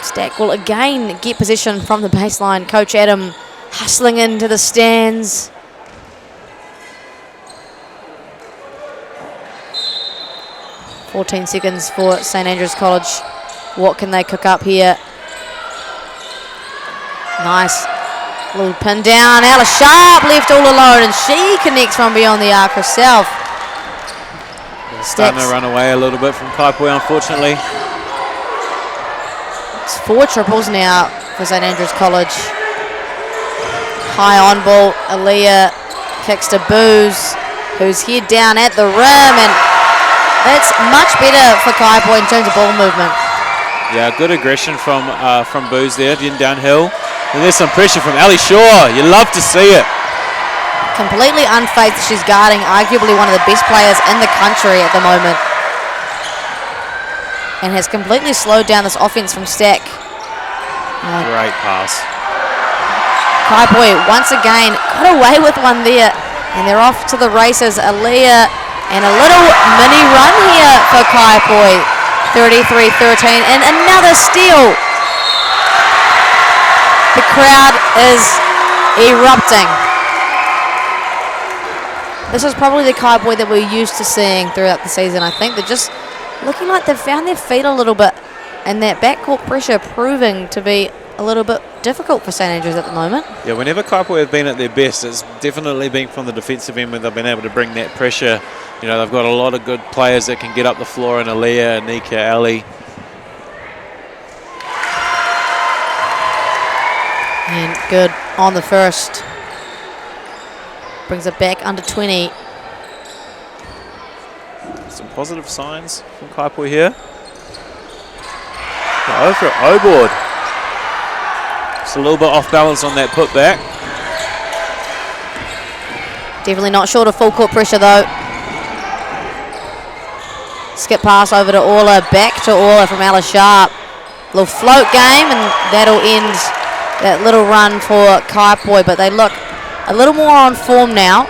Stack will again get possession from the baseline. Coach Adam hustling into the stands. "14 seconds for St Andrews College. What can they cook up here?" Nice little pin down. Alice Sharp left all alone, and she connects from beyond the arc herself. Starting to run away a little bit from Kaiapoi, unfortunately. It's 4 triples now for St Andrews College. High on ball. Aaliyah kicks to Booz, who's head down at the rim, and that's much better for Kaiapoi in terms of ball movement. Yeah, good aggression from Booz there, downhill. And there's some pressure from Ali Shaw. You love to see it. Completely unfazed. She's guarding arguably one of the best players in the country at the moment, and has completely slowed down this offense from Stack. Great pass. Kaiapoi once again got away with one there, and they're off to the races. Aaliyah, and a little mini run here for Kaiapoi. 33-13, and another steal. The crowd is erupting. This is probably the Kaiapoi that we're used to seeing throughout the season. I think they're just looking like they've found their feet a little bit, and that backcourt pressure proving to be a little bit difficult for St Andrews at the moment. Yeah, whenever Kaiapoi have been at their best, it's definitely been from the defensive end when they've been able to bring that pressure. You know, they've got a lot of good players that can get up the floor, and Aaliyah, Anika, Ali. And good on the first. Brings it back under 20. Some positive signs from Kaiapoi here. Over at O-board. Just a little bit off balance on that putback. Definitely not short of full court pressure though. Skip pass over to Orla, back to Orla from Alice Sharp. Little float game, and that'll end that little run for Kaiapoi, but they look a little more on form now.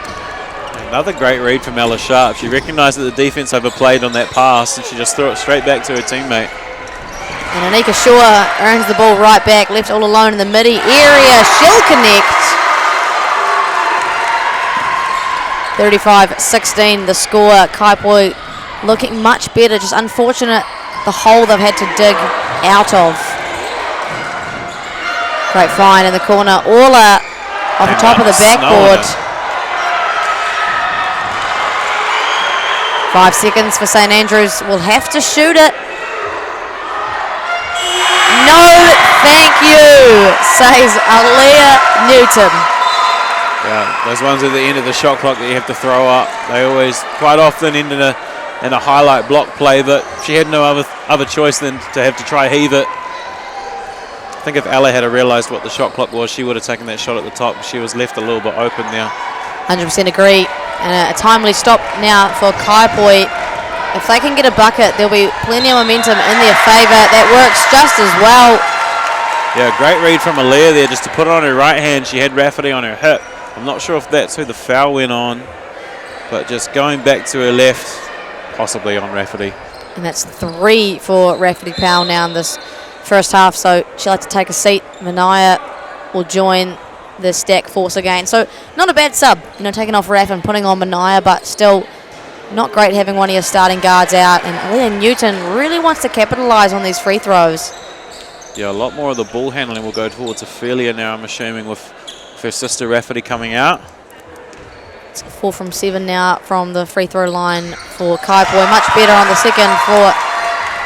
Another great read from Alice Sharp. She recognised that the defence overplayed on that pass, and she just threw it straight back to her teammate. And Anika Shaw earns the ball right back, left all alone in the midi area. She'll connect. 35-16 the score. Kaiapoi looking much better, just unfortunate the hole they've had to dig out of. Great find in the corner. Orla off the top of the backboard. 5 seconds for St Andrews. Will have to shoot it. No, thank you, says Aaliyah Newton. Yeah, those ones at the end of the shot clock that you have to throw up, they always quite often end in a highlight block play, but she had no other choice than to have to try heave it. I think if Ella had realised what the shot clock was, she would have taken that shot at the top. She was left a little bit open now. 100% agree. And a timely stop now for Kaiapoi. If they can get a bucket, there'll be plenty of momentum in their favour. That works just as well. Yeah, great read from Aaliyah there just to put it on her right hand. She had Rafferty on her hip. I'm not sure if that's who the foul went on, but just going back to her left, possibly on Rafferty. And that's 3 for Rafferty Powell now in this first half, so she'll have to take a seat. Manaya will join the stack force again. So not a bad sub, taking off Raff and putting on Manaya, but still not great having one of your starting guards out. And Aaliyah Newton really wants to capitalise on these free throws. Yeah, a lot more of the ball handling will go towards Ophelia now, I'm assuming, with her sister Rafferty coming out. It's 4 from 7 now from the free throw line for Kaiapoi. Much better on the second for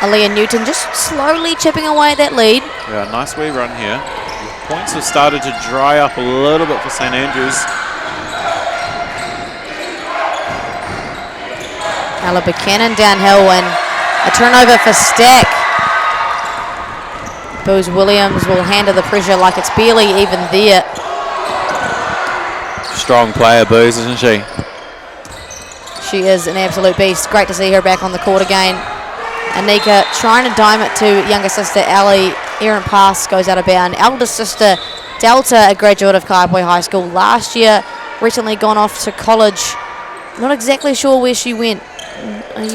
Aaliyah Newton, just slowly chipping away at that lead. Yeah, nice wee run here. The points have started to dry up a little bit for St Andrews. Ella Buchanan downhill and a turnover for Stack. Booze Williams will handle the pressure like it's barely even there. Strong player, Booze, isn't she? She is an absolute beast. Great to see her back on the court again. Anika trying to dime it to younger sister Ellie. Errant pass goes out of bounds. Eldest sister Delta, a graduate of Kaiapoi High School last year, recently gone off to college. Not exactly sure where she went. I'm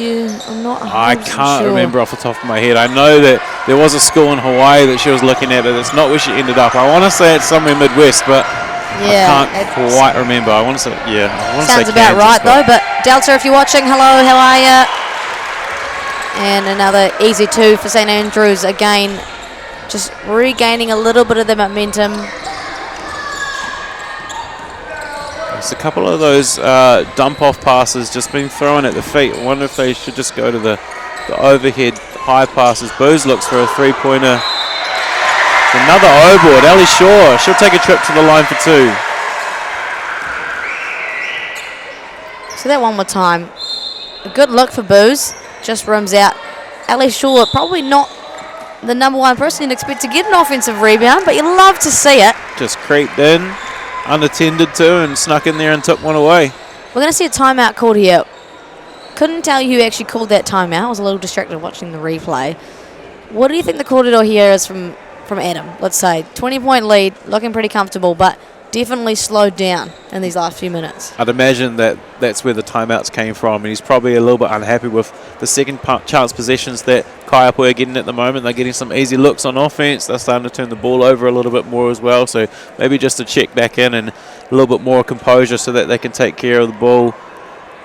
not 100% I can't sure. remember off the top of my head. I know that there was a school in Hawaii that she was looking at, but it's not where she ended up. I want to say it's somewhere Midwest, but Yeah, I can't quite remember. I want to say, yeah. I want to say sounds about Kansas, right though. But Delta, if you're watching, hello, how are you? And another easy 2 for St Andrews again, just regaining a little bit of the momentum. There's a couple of those dump-off passes just been thrown at the feet. I wonder if they should just go to the overhead high passes. Booze looks for a three-pointer. Another O-board. Ellie Shaw, she'll take a trip to the line for 2. So that one more time. A good look for Booze. Just rims out. Ellie Shaw, probably not the number 1 person you'd expect to get an offensive rebound, but you love to see it. Just creeped in, unattended to, and snuck in there and took one away. We're going to see a timeout called here. Couldn't tell you who actually called that timeout. I was a little distracted watching the replay. What do you think the corridor here is from Adam? Let's say 20-point lead, looking pretty comfortable, but definitely slowed down in these last few minutes. I'd imagine that's where the timeouts came from, and he's probably a little bit unhappy with the second chance possessions that Kaiapoi are getting at the moment. They're getting some easy looks on offense. They're starting to turn the ball over a little bit more as well, so maybe just to check back in and a little bit more composure so that they can take care of the ball,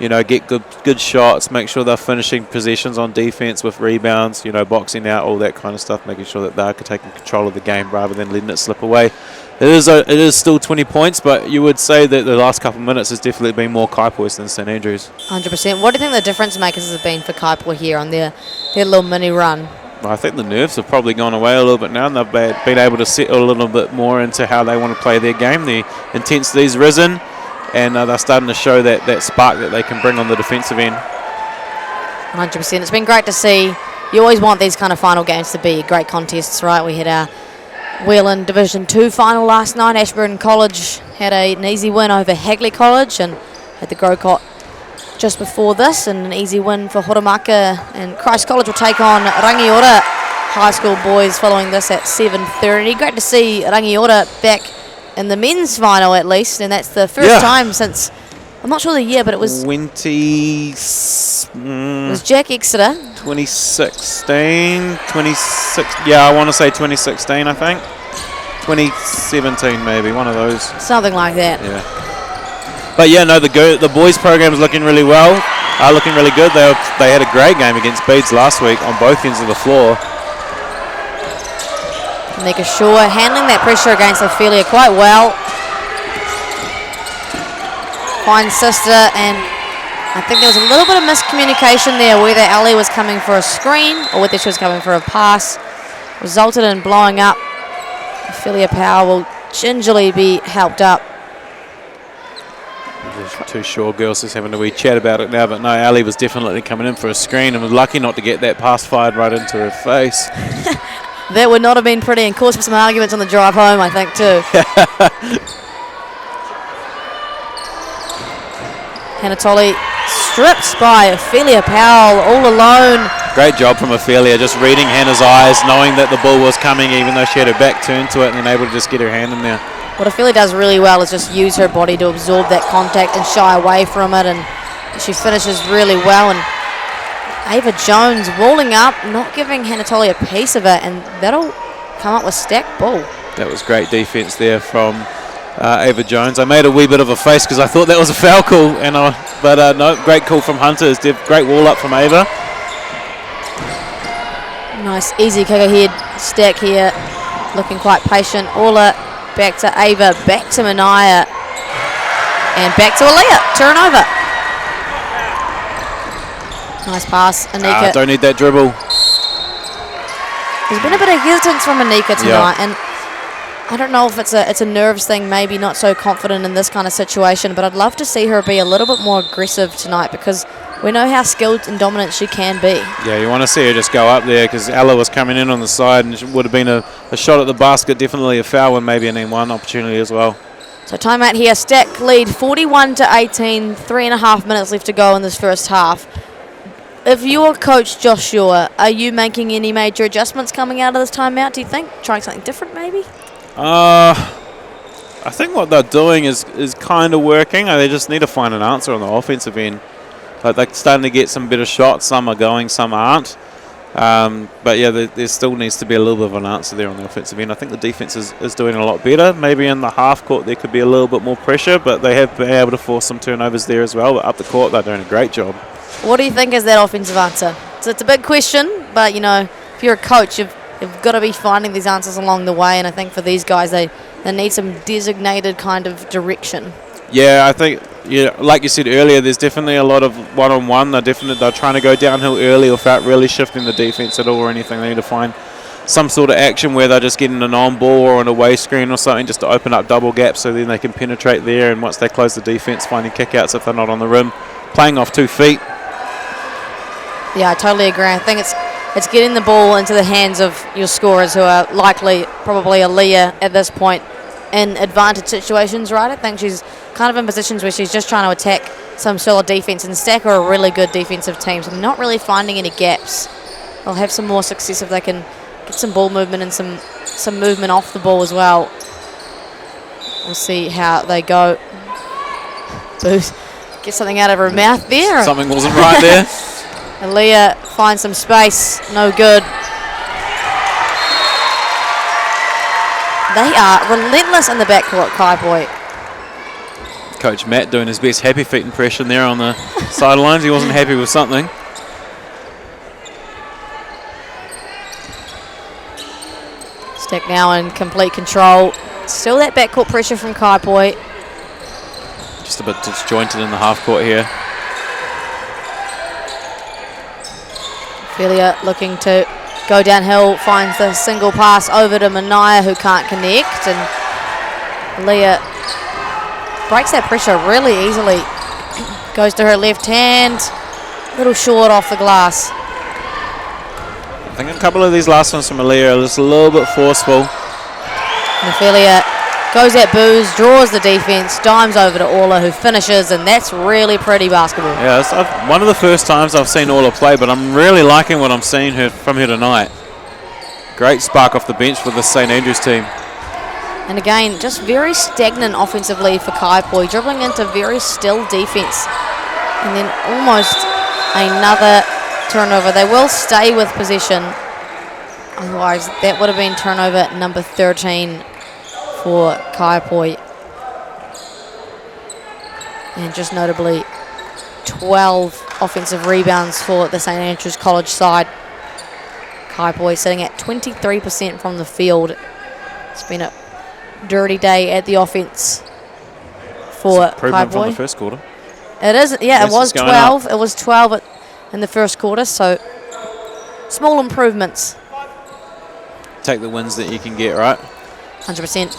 get good shots, make sure they're finishing possessions on defense with rebounds, boxing out, all that kind of stuff, making sure that they're taking control of the game rather than letting it slip away. It is still 20 points, but you would say that the last couple of minutes has definitely been more Kaiapoi than St Andrews. 100%. What do you think the difference makers have been for Kaiapoi here on their little mini run? I think the nerves have probably gone away a little bit now, and they've been able to settle a little bit more into how they want to play their game. The intensity's risen, and they're starting to show that spark that they can bring on the defensive end. 100%. It's been great to see. You always want these kind of final games to be great contests, right? We had our Whelan Division 2 final last night. Ashburton College had an easy win over Hagley College, and had the Grocott just before this, and an easy win for Horamaka. And Christ College will take on Rangiora High School boys following this at 7:30. Great to see Rangiora back in the men's final at least, and that's the first time since, I'm not sure the year, but it was 26. It was Jack Exeter. 2016, 26. Yeah, I want to say 2016. I think 2017, maybe one of those. Something like that. Yeah. But yeah, no, the boys program is looking really well. Looking really good. They had a great game against Beads last week on both ends of the floor. Nika Shaw handling that pressure against Ophelia quite well. Fine sister, and I think there was a little bit of miscommunication there, whether Ellie was coming for a screen or whether she was coming for a pass. Resulted in blowing up. Ophelia Power will gingerly be helped up. The two Shaw girls just having a wee chat about it now, but no, Ellie was definitely coming in for a screen and was lucky not to get that pass fired right into her face. That would not have been pretty, and caused for some arguments on the drive home, I think, too. Hanatoli stripped by Ophelia Powell all alone. Great job from Ophelia, just reading Hannah's eyes, knowing that the ball was coming even though she had her back turned to it, and then able to just get her hand in there. What Ophelia does really well is just use her body to absorb that contact and shy away from it, and she finishes really well. And Ava Jones walling up, not giving Hanatoli a piece of it, and that'll come up with stacked ball. That was great defense there from Ava Jones. I made a wee bit of a face because I thought that was a foul call, but no, great call from Hunters. Great wall up from Ava. Nice easy kick ahead stack here, looking quite patient. Orla back to Ava, back to Mania, and back to Aaliyah. Turnover. Nice pass, Anika. Don't need that dribble. There's been a bit of hesitance from Anika tonight, and I don't know if it's a nerves thing, maybe not so confident in this kind of situation, but I'd love to see her be a little bit more aggressive tonight because we know how skilled and dominant she can be. Yeah, you want to see her just go up there because Ella was coming in on the side and it would have been a shot at the basket, definitely a foul and maybe an N1 opportunity as well. So timeout here, Stack lead 41-18, 3.5 minutes left to go in this first half. If you're Coach Joshua, are you making any major adjustments coming out of this timeout, do you think? Trying something different maybe? I think what they're doing is kind of working. They just need to find an answer on the offensive end. Like they're starting to get some better shots. Some are going, some aren't. But yeah, there still needs to be a little bit of an answer there on the offensive end. I think the defense is doing a lot better. Maybe in the half court there could be a little bit more pressure, but they have been able to force some turnovers there as well. But up the court, they're doing a great job. What do you think is that offensive answer? So it's a big question, but you know, if you're a coach, you've got to be finding these answers along the way. And I think for these guys, they need some designated kind of direction. Yeah, I think, like you said earlier, there's definitely a lot of one-on-one. They're trying to go downhill early without really shifting the defense at all or anything. They need to find some sort of action where they're just getting an on-ball or an away screen or something just to open up double gaps so then they can penetrate there. And once they close the defense, finding kickouts if they're not on the rim, playing off 2 feet. Yeah, I totally agree. I think it's getting the ball into the hands of your scorers who are likely, probably Aaliyah at this point, in advantage situations, right? I think she's kind of in positions where she's just trying to attack some solid defense, and Stack are a really good defensive team, so they're not really finding any gaps. They'll have some more success if they can get some ball movement and some movement off the ball as well. We'll see how they go. Booth, get something out of her mouth there. Something wasn't right there. Aaliyah finds some space, no good. They are relentless in the backcourt, Kaiapoi. Coach Matt doing his best happy feet impression there on the sidelines. He wasn't happy with something. Stack now in complete control. Still that backcourt pressure from Kaiapoi. Just a bit disjointed in the half court here. Ophelia looking to go downhill, finds the single pass over to Mania, who can't connect, and Leah breaks that pressure really easily. Goes to her left hand, a little short off the glass. I think a couple of these last ones from Aaliyah are just a little bit forceful. And Ophelia goes at Booze, draws the defense, dimes over to Orla, who finishes, and that's really pretty basketball. Yeah, it's one of the first times I've seen Orla play, but I'm really liking what I'm seeing from her tonight. Great spark off the bench for the St. Andrews team. And again, just very stagnant offensively for Kaiapoi, dribbling into very still defense. And then almost another turnover. They will stay with possession. Otherwise, that would have been turnover number 13 for Kaiapoi. And just notably, 12 offensive rebounds for the St. Andrews College side. Kaiapoi sitting at 23% from the field. It's been a dirty day at the offense for Improvement from the Kaiapoi. first quarter. It is, yeah, it Yes, was it's going 12. It was 12 in the first quarter, so small improvements. Take the wins that you can get, right? 100%.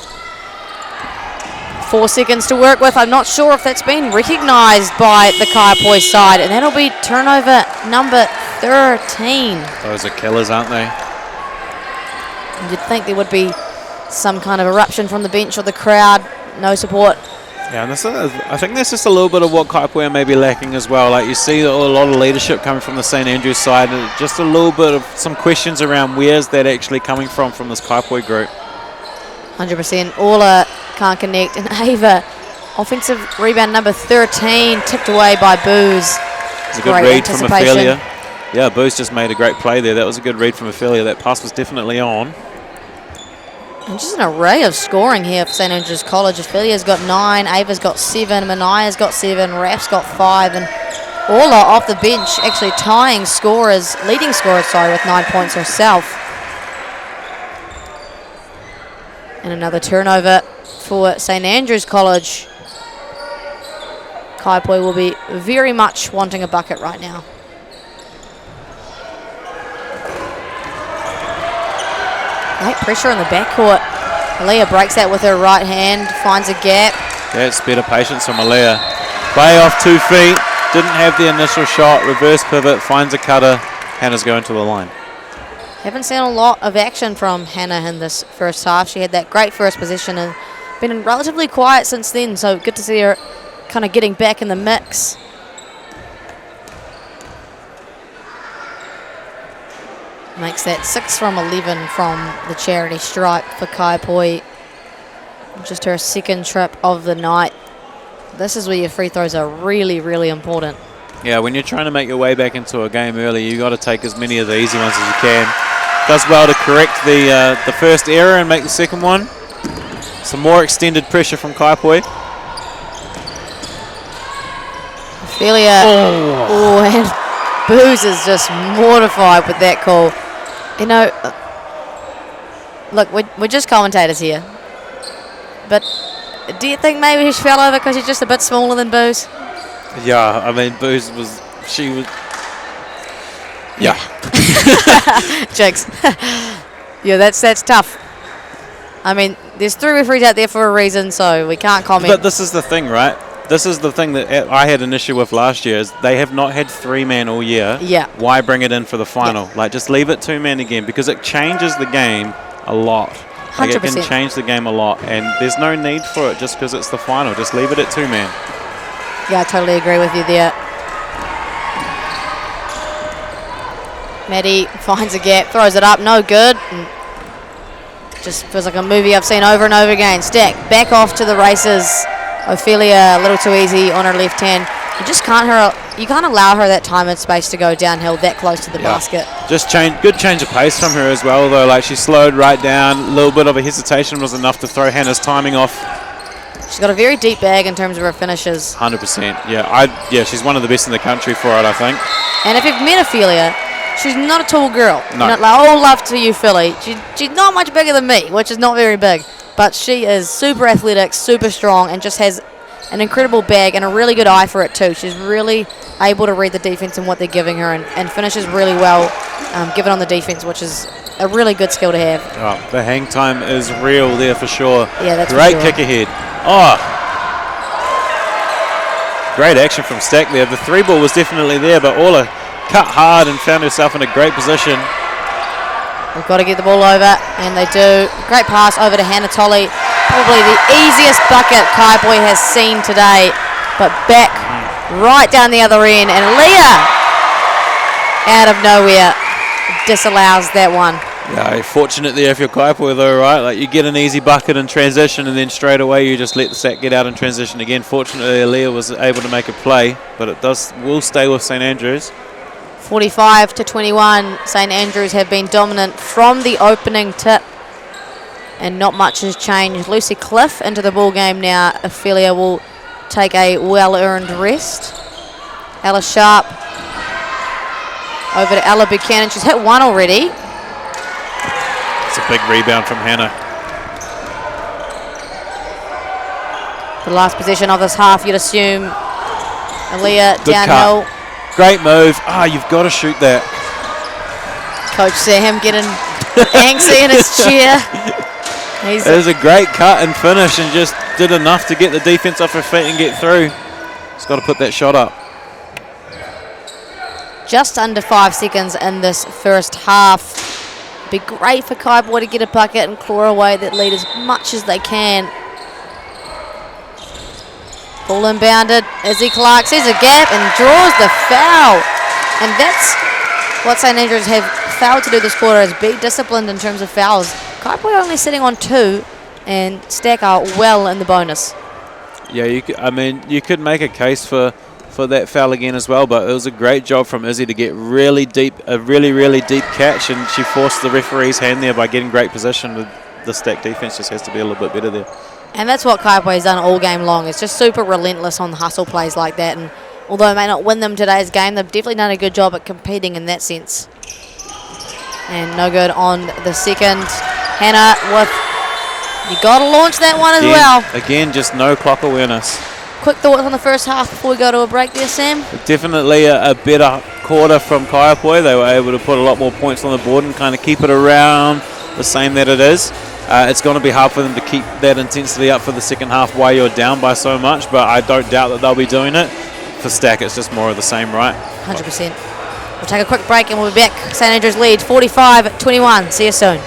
4 seconds to work with. I'm not sure if that's been recognised by the Kaiapoi side, and that'll be turnover number 13. Those are killers, aren't they? You'd think there would be some kind of eruption from the bench or the crowd. No support Yeah, and I think that's just a little bit of what Kaiapoi may be lacking as well. Like you see a lot of leadership coming from the St Andrews side, and just a little bit of some questions around where's that actually coming from this Kaiapoi group. 100%. Orla can't connect, and Ava, offensive rebound number 13, tipped away by Booze. It's a good read from Ophelia. Yeah, Booze just made a great play there. That was a good read from Ophelia. That pass was definitely on. And just an array of scoring here for St Andrews College. Ophelia's got 9, Ava's got 7, Mania's got 7, Raf's got 5, and Orla off the bench actually tying scorers, leading scorers, with 9 points herself. And another turnover for St Andrews College. Kaiapoi will be very much wanting a bucket right now. Great pressure in the backcourt. Aaliyah breaks that with her right hand, finds a gap. That's better patience from Aaliyah. Play off 2 feet, didn't have the initial shot, reverse pivot, finds a cutter. Hannah's going to the line. Haven't seen a lot of action from Hannah in this first half. She had that great first possession and been relatively quiet since then, so good to see her kind of getting back in the mix. Makes that 6 from 11 from the charity stripe for Kaiapoi. Just her second trip of the night. This is where your free throws are really, really important. Yeah, when you're trying to make your way back into a game early, you got to take as many of the easy ones as you can. Does well to correct the first error and make the second one. Some more extended pressure from Kaiapoi. Ophelia. Oh, and Booze is just mortified with that call. You know, look, we're just commentators here. But do you think maybe she fell over because she's just a bit smaller than Booze? Yeah, I mean, Booze was... She was... Yeah. Jokes. Yeah, that's tough. I mean, there's 3 referees out there for a reason, so we can't comment. But this is the thing, right? This is the thing that I had an issue with last year, is they have not had 3-man all year. Yeah. Why bring it in for the final? Yeah. Like, just leave it 2-man again, because it changes the game a lot. Like, 100%. it can change the game a lot, and there's no need for it just because it's the final. Just leave it at 2-man. Yeah, I totally agree with you there. Maddie finds a gap, throws it up, no good. And just feels like a movie I've seen over and over again. Stack back off to the races. Ophelia a little too easy on her left hand. You can't allow her that time and space to go downhill that close to the basket. Just good change of pace from her as well, though. Like, she slowed right down. A little bit of a hesitation was enough to throw Hannah's timing off. She's got a very deep bag in terms of her finishes. 100%. Yeah, she's one of the best in the country for it, I think. And if you've met Ophelia, she's not a tall girl. No. Like, all love to you, Philly. She's not much bigger than me, which is not very big. But she is super athletic, super strong, and just has an incredible bag and a really good eye for it too. She's really able to read the defense and what they're giving her, and finishes really well given on the defense, which is a really good skill to have. Oh, the hang time is real there for sure. Yeah, that's great for sure. kick ahead. Oh, great action from Stack there. The 3-ball was definitely there, but Orla cut hard and found herself in a great position. We've got to get the ball over, and they do. Great pass over to Hannah Tolley. Probably the easiest bucket Kaiapoi has seen today, but back right down the other end, and Leah out of nowhere disallows that one. Yeah, fortunate there if you're Kaiapoi though, right? Like, you get an easy bucket in transition, and then straight away you just let the sack get out in transition again. Fortunately, Leah was able to make a play, but will stay with St Andrews. 45-21, St Andrews have been dominant from the opening tip, and not much has changed. Lucy Cliff into the ball game now. Ophelia will take a well-earned rest. Ella Sharp over to Ella Buchanan. She's hit 1 already. It's a big rebound from Hannah. The last possession of this half, you'd assume. Aaliyah Good downhill. cut. Great move. You've got to shoot that. Coach Sam getting angsty in his chair. It was a great cut and finish, and just did enough to get the defense off her feet and get through. Just got to put that shot up. Just under 5 seconds in this first half. Be great for Kaiapoi to get a bucket and claw away that lead as much as they can. Ball inbounded. Izzy Clark sees a gap and draws the foul. And that's what St Andrews have failed to do this quarter, is be disciplined in terms of fouls. Kaiapoi only sitting on 2, and Stack are well in the bonus. Yeah, you could make a case for that foul again as well, but it was a great job from Izzy to get really deep, a really deep catch, and she forced the referee's hand there by getting great position. The Stack defense just has to be a little bit better there. And that's what Kaiapoi has done all game long. It's just super relentless on hustle plays like that, and although it may not win them today's game, they've definitely done a good job at competing in that sense. And no good on the second. Hannah with, you got to launch that one as well. Again, just no clock awareness. Quick thoughts on the first half before we go to a break there, Sam? Definitely a better quarter from Kaiapoi. They were able to put a lot more points on the board and kind of keep it around the same that it is. It's going to be hard for them to keep that intensity up for the second half while you're down by so much, but I don't doubt that they'll be doing it. For Stack, it's just more of the same, right? 100%. We'll take a quick break and we'll be back. St Andrews lead 45-21. See you soon.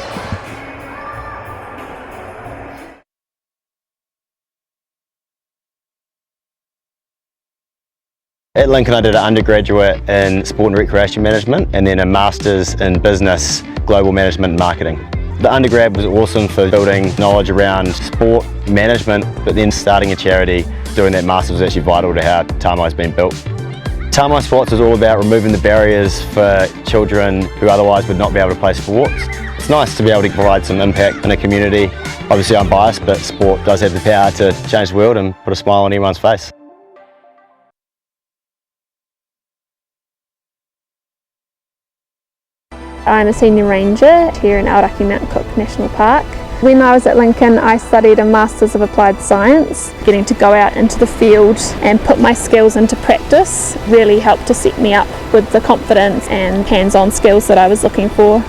At Lincoln I did an undergraduate in sport and recreation management and then a master's in business, global management and marketing. The undergrad was awesome for building knowledge around sport management, but then starting a charity, doing that master's was actually vital to how Tamai's been built. Tamai Sports is all about removing the barriers for children who otherwise would not be able to play sports. It's nice to be able to provide some impact in a community. Obviously I'm biased, but sport does have the power to change the world and put a smile on everyone's face. I'm a senior ranger here in Aoraki Mount Cook National Park. When I was at Lincoln, I studied a Masters of Applied Science. Getting to go out into the field and put my skills into practice really helped to set me up with the confidence and hands-on skills that I was looking for.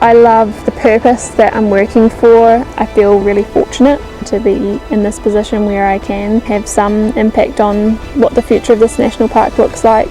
I love the purpose that I'm working for. I feel really fortunate to be in this position where I can have some impact on what the future of this national park looks like.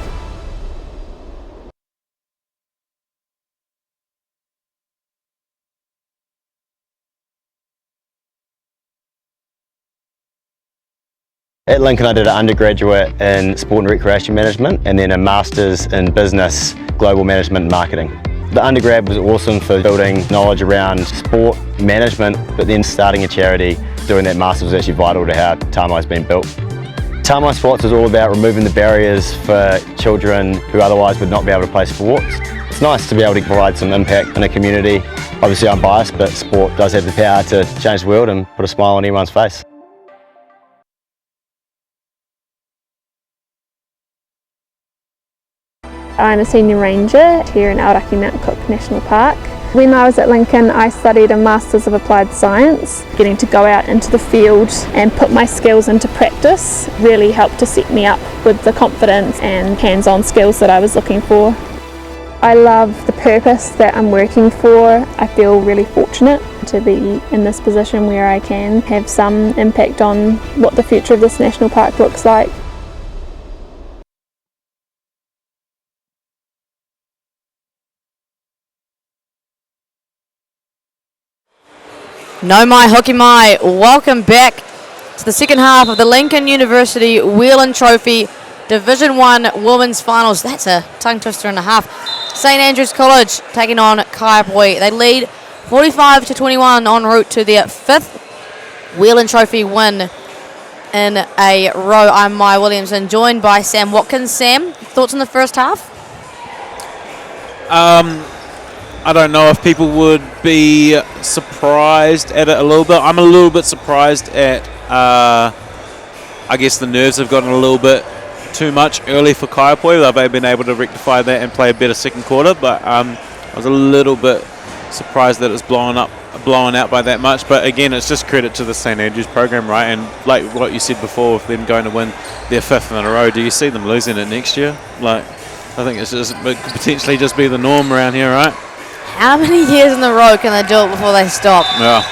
At Lincoln I did an undergraduate in sport and recreation management and then a master's in business, global management and marketing. The undergrad was awesome for building knowledge around sport management, but then starting a charity, doing that master's was actually vital to how Tamai's been built. Tamai Sports is all about removing the barriers for children who otherwise would not be able to play sports. It's nice to be able to provide some impact in a community. Obviously I'm biased, but sport does have the power to change the world and put a smile on everyone's face. I'm a senior ranger here in Aoraki Mount Cook National Park. When I was at Lincoln, I studied a Masters of Applied Science. Getting to go out into the field and put my skills into practice really helped to set me up with the confidence and hands-on skills that I was looking for. I love the purpose that I'm working for. I feel really fortunate to be in this position where I can have some impact on what the future of this national park looks like. No mai, hoki mai. Welcome back to the second half of the Lincoln University Whelan Trophy Division 1 Women's Finals. That's a tongue twister and a half. St Andrews College taking on Kaiapoi. They lead 45-21 en route to their fifth Whelan Trophy win in a row. I'm Maya Williamson, joined by Sam Watkins. Sam, thoughts on the first half? I don't know if people would be surprised at it a little bit. I'm a little bit surprised at, I guess the nerves have gotten a little bit too much early for Kaiapoi. They've been able to rectify that and play a better second quarter, but I was a little bit surprised that it's blown out by that much. But again, it's just credit to the St Andrews program, right? And like what you said before, with them going to win their fifth in a row, do you see them losing it next year? Like, I think it could potentially just be the norm around here, right? How many years in a row can they do it before they stop? Yeah.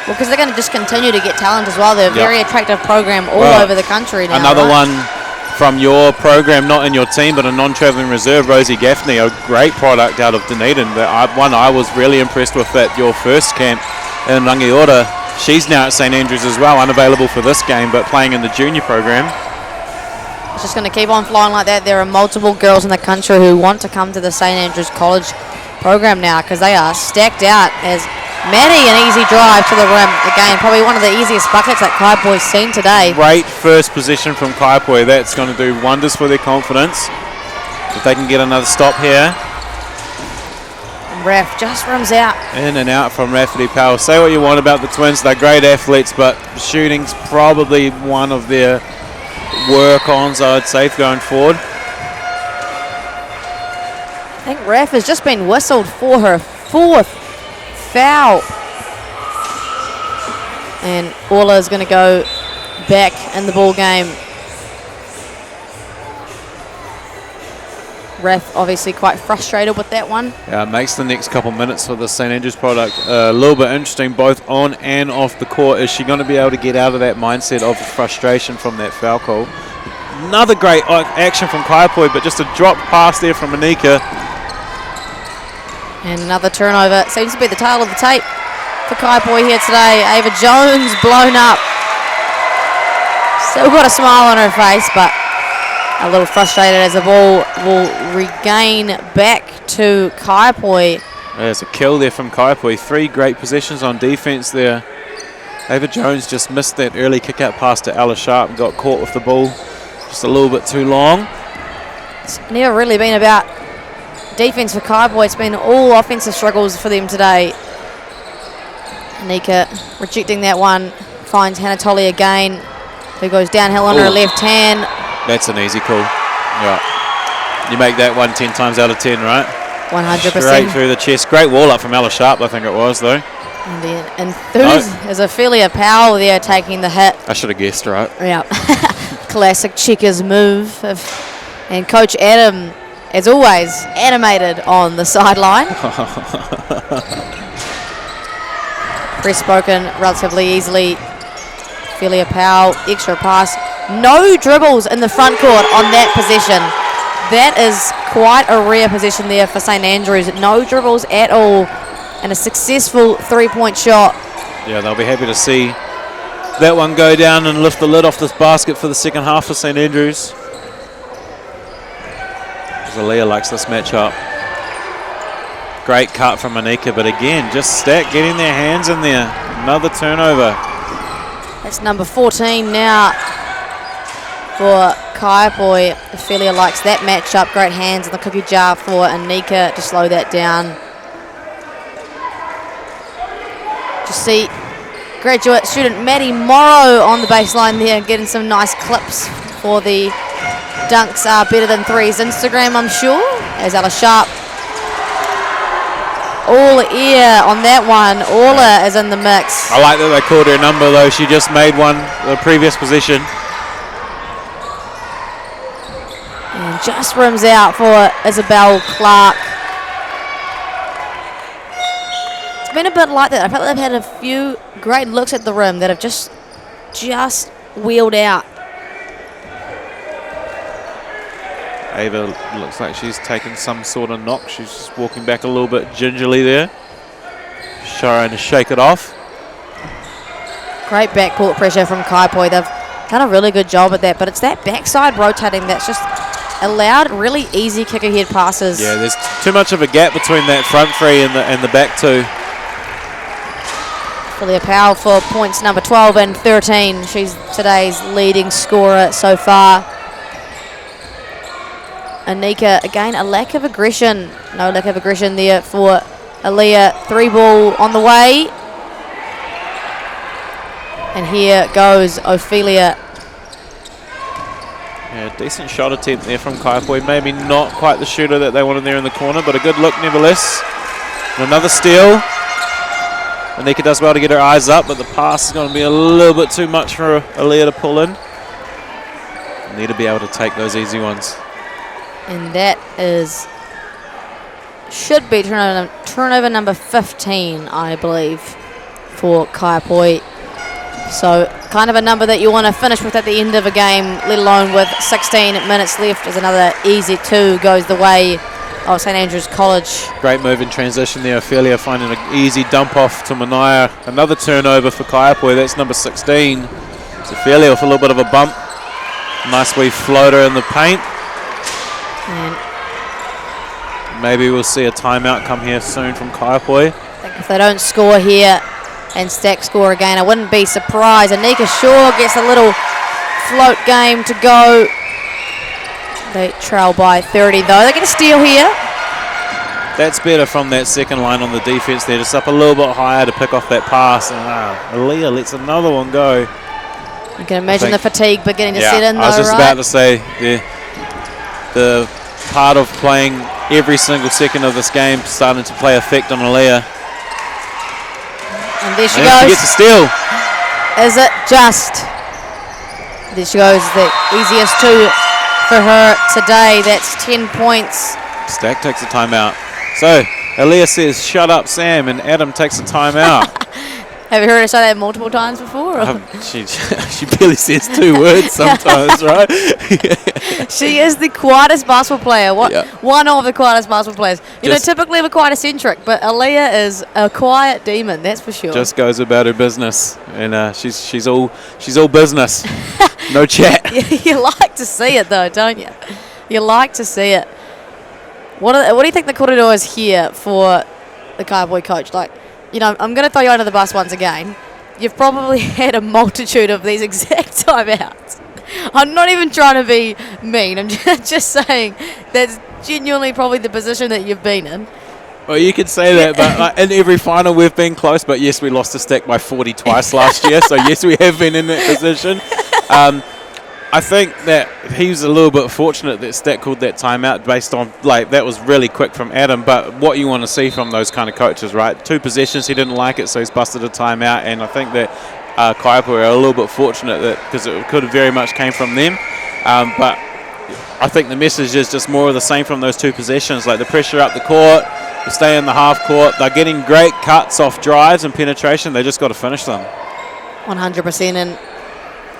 Well, because they're going to just continue to get talent as well. They're a very attractive program all over the country now. Another right? one from your program, not in your team, but a non-travelling reserve, Rosie Gaffney, a great product out of Dunedin. One I was really impressed with at your first camp in Rangiora. She's now at St Andrews as well, unavailable for this game, but playing in the junior program. It's just going to keep on flying like that. There are multiple girls in the country who want to come to the St Andrews College program now because they are stacked out. As Maddie, an easy drive to the rim. Again, probably one of the easiest buckets that Kaiapoi's seen today. Great first position from Kaiapoi. That's going to do wonders for their confidence. If they can get another stop here. Raf just rims out. In and out from Rafferty Powell. Say what you want about the Twins. They're great athletes, but shooting's probably one of their work-ons, I'd say, going forward. I think Raf has just been whistled for her 4th foul. And Orla is going to go back in the ball game. Raf obviously quite frustrated with that one. Yeah, it makes the next couple minutes for the St Andrews product a little bit interesting, both on and off the court. Is she going to be able to get out of that mindset of frustration from that foul call? Another great action from Kaiapoi, but just a drop pass there from Anika. And another turnover. Seems to be the tail of the tape for Kaiapoi here today. Ava Jones blown up. Still got a smile on her face, but a little frustrated as the ball will regain back to Kaiapoi. There's a kill there from Kaiapoi. 3 great possessions on defense there. Ava Jones just missed that early kick-out pass to Ella Sharp and got caught with the ball just a little bit too long. It's never really been about defense for Kaiapoi. It's been all offensive struggles for them today. Anika rejecting that one. Finds Hanatoli again, who goes downhill on her left hand. That's an easy call. Yeah. You make that one 10 times out of 10, right? 100%. Straight through the chest. Great wall up from Ella Sharp, I think it was, though. And then there's Ophelia Powell there taking the hit. I should have guessed, right? Yeah. Classic Checkers move. And Coach Adam, as always, animated on the sideline. Press broken relatively easily. Ophelia Powell, extra pass. No dribbles in the front court on that possession. That is quite a rare position there for St Andrews. No dribbles at all and a successful 3-point shot. Yeah, they'll be happy to see that one go down and lift the lid off this basket for the second half for St Andrews. Aaliyah likes this matchup. Great cut from Anika, but again, just Stack getting their hands in there. Another turnover. That's number 14 now for Kaiapoi. Ophelia likes that matchup. Great hands in the cookie jar for Anika to slow that down. Just see graduate student Maddie Morrow on the baseline there, getting some nice clips for the dunks are better than threes Instagram, I'm sure. As Ella Sharp, all ear on that one. Orla is in the mix. I like that they called her number, though. She just made one the previous position. And just rims out for Isabel Clark. It's been a bit like that. I felt like they've had a few great looks at the rim that have just wheeled out. Ava looks like she's taken some sort of knock. She's just walking back a little bit gingerly there, trying to shake it off. Great backcourt pressure from Kaiapoi. They've done a really good job at that, but it's that backside rotating that's just allowed really easy kick ahead passes. Yeah, there's too much of a gap between that front three and the back two. Ophelia Powell for points number 12 and 13. She's today's leading scorer so far. Anika, again, a lack of aggression. No lack of aggression there for Aaliyah. 3 ball on the way. And here goes Ophelia. Yeah, decent shot attempt there from Kaiapoi. Maybe not quite the shooter that they wanted there in the corner, but a good look nevertheless. And another steal. Anika does well to get her eyes up, but the pass is going to be a little bit too much for Aaliyah to pull in. Need to be able to take those easy ones. And that should be turnover number 15, I believe, for Kaiapoi. So kind of a number that you want to finish with at the end of a game, let alone with 16 minutes left, as another easy 2 goes the way St Andrews College. Great move in transition there. Ophelia finding an easy dump off to Manaya. Another turnover for Kaiapoi. That's number 16. It's Ophelia with a little bit of a bump. Nice wee floater in the paint. And maybe we'll see a timeout come here soon from Kaiapoi. I think if they don't score here and Stack score again, I wouldn't be surprised. Anika Shaw gets a little float game to go. They trail by 30 though. They get a steal here. That's better from that second line on the defense there. Just up a little bit higher to pick off that pass. And Aaliyah lets another one go. You can imagine the fatigue beginning to set in though, I was just right? about to say, the part of playing every single second of this game starting to play effect on Aaliyah. And there she goes. She gets a steal. Is it just? There she goes, the easiest two for her today. That's 10 points. Stack takes a timeout. So Aaliyah says, "Shut up, Sam," and Adam takes a timeout. Have you heard her say that multiple times before? She barely says 2 words sometimes, right? She is the quietest basketball player. One of the quietest basketball players. You know, typically we're quite eccentric, but Aaliyah is a quiet demon, that's for sure. Just goes about her business, and she's all business. No chat. You like to see it though, don't you? You like to see it. What do you think the corridor is here for the Kaiapoi coach? Like, you know, I'm going to throw you under the bus once again. You've probably had a multitude of these exact timeouts. I'm not even trying to be mean. I'm just saying that's genuinely probably the position that you've been in. Well, you could say that, but in every final we've been close. But yes, we lost to Stack by 40 twice last year. So yes, we have been in that position. I think that he was a little bit fortunate that Stack called that timeout based on, like, that was really quick from Adam. But what you want to see from those kind of coaches, right? 2 possessions, he didn't like it, so he's busted a timeout. And I think that Kaiapoi are a little bit fortunate that because it could have very much came from them. But I think the message is just more of the same from those 2 possessions, like the pressure up the court, they stay in the half court. They're getting great cuts off drives and penetration. They just got to finish them. 100%. And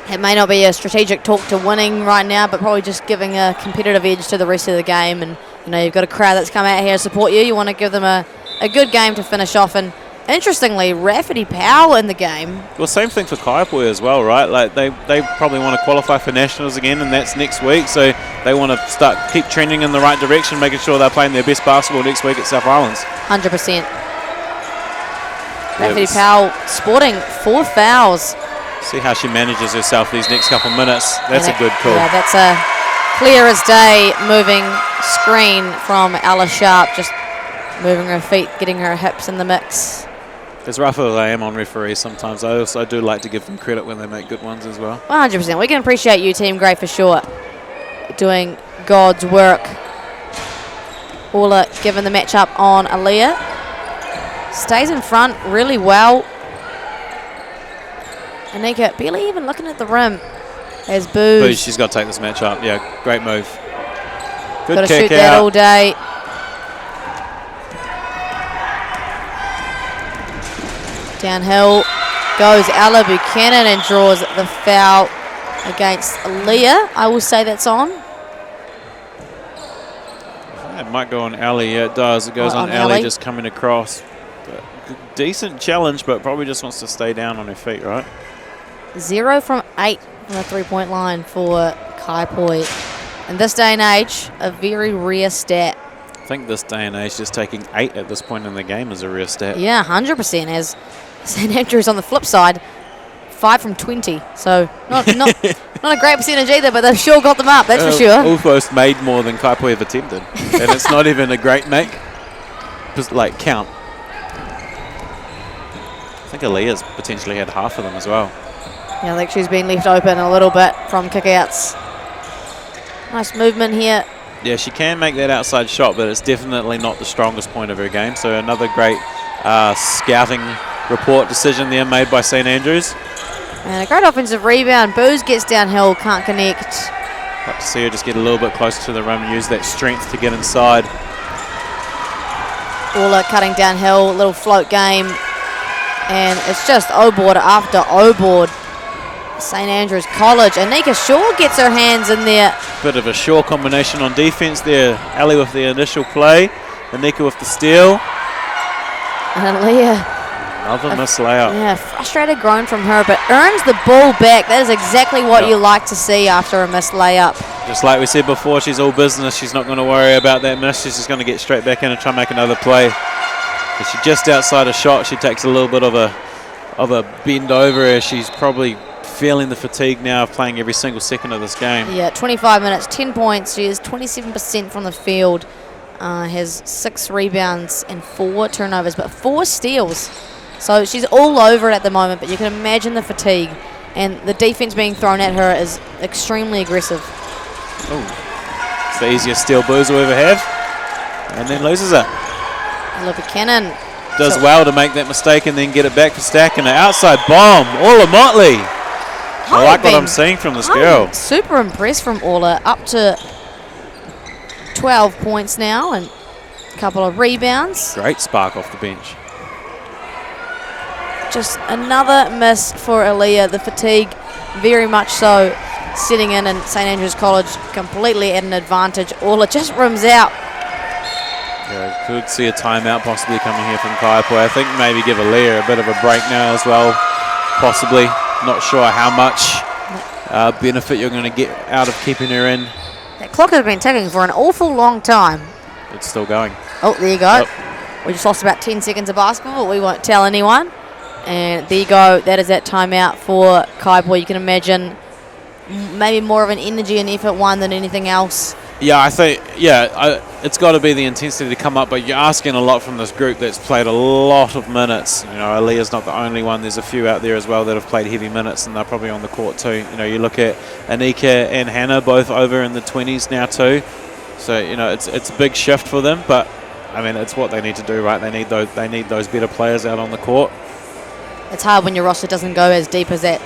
it may not be a strategic talk to winning right now, but probably just giving a competitive edge to the rest of the game. And, you know, you've got a crowd that's come out here to support you. You want to give them a good game to finish off. And interestingly, Rafferty Powell in the game. Well, same thing for Kaiapoi as well, right? Like they probably want to qualify for nationals again, and that's next week. So they want to keep trending in the right direction, making sure they're playing their best basketball next week at South Islands. 100%. Rafferty Powell sporting 4 fouls. See how she manages herself these next couple minutes. That's a good call. Yeah, that's a clear as day moving screen from Ella Sharp, just moving her feet, getting her hips in the mix. As rough as I am on referees sometimes, I also do like to give them credit when they make good ones as well. 100%. We can appreciate you, Team Grey, for sure. Doing God's work. Paula given the matchup on Aaliyah. Stays in front really well. Anika barely even looking at the rim as Booze. She's got to take this match up. Yeah, great move. Good got to kick shoot that all day. Downhill goes Ella Buchanan and draws the foul against Aaliyah. I will say that's on. It might go on Ali. Yeah, it does. It goes on Ali just coming across. But decent challenge, but probably just wants to stay down on her feet, right? 0 from 8 from the 3-point line for Kaiapoi. In this day and age, a very rare stat. I think this day and age, just taking 8 at this point in the game is a rare stat. Yeah, 100%. As St Andrews on the flip side, 5 from 20. So not a great percentage either, but they've sure got them up, that's for sure. Almost made more than Kaiapoi have attempted. And it's not even a great make. Just like count. I think Aaliyah's potentially had half of them as well. Yeah, I think she's been left open a little bit from kickouts. Nice movement here. Yeah, she can make that outside shot, but it's definitely not the strongest point of her game. So another great scouting report decision there made by St Andrews. And a great offensive rebound. Booze gets downhill, can't connect. Like to see her just get a little bit closer to the rim and use that strength to get inside. Paula cutting downhill, little float game. And it's just O-board after O-board St Andrews College. Anika Shaw gets her hands in there. Bit of a Shaw combination on defense there. Ali with the initial play, Anika with the steal. And Leah, Another missed layup. yeah, frustrated groan from her, but earns the ball back. That is exactly what you like to see after a missed layup. Just like we said before, she's all business. She's not going to worry about that miss. She's just going to get straight back in and try and make another play. If she's just outside a shot, she takes a little bit of a bend over as she's probably feeling the fatigue now of playing every single second of this game. Yeah, 25 minutes, 10 points. She is 27% from the field. Has 6 rebounds and 4 turnovers, but 4 steals. So she's all over it at the moment, but you can imagine the fatigue. And the defense being thrown at her is extremely aggressive. Oh, it's the easiest steal Booze will ever have. And then loses it. Olivia Cannon Does well to make that mistake and then get it back for Stack. And the outside bomb. Ola Motley. I like what I'm seeing from this girl. Super impressed from Ola. Up to 12 points now and a couple of rebounds. Great spark off the bench. Just another miss for Aaliyah. The fatigue, very much so, sitting in, and St Andrews College completely at an advantage. Ola just rims out. Yeah, could see a timeout possibly coming here from Kaiapoi. I think maybe give Aaliyah a bit of a break now as well, possibly. Not sure how much benefit you're going to get out of keeping her in. That clock has been ticking for an awful long time. It's still going. Oh, there you go. Yep. We just lost about 10 seconds of basketball, but we won't tell anyone. And there you go. That is that timeout for Kaiapoi. You can imagine maybe more of an energy and effort one than anything else. Yeah, I think, it's got to be the intensity to come up, but you're asking a lot from this group that's played a lot of minutes. You know, Aaliyah's not the only one. There's a few out there as well that have played heavy minutes, and they're probably on the court too. You know, you look at Anika and Hannah, both over in the 20s now too. So, you know, it's a big shift for them, but, I mean, it's what they need to do, right? They need those better players out on the court. It's hard when your roster doesn't go as deep as that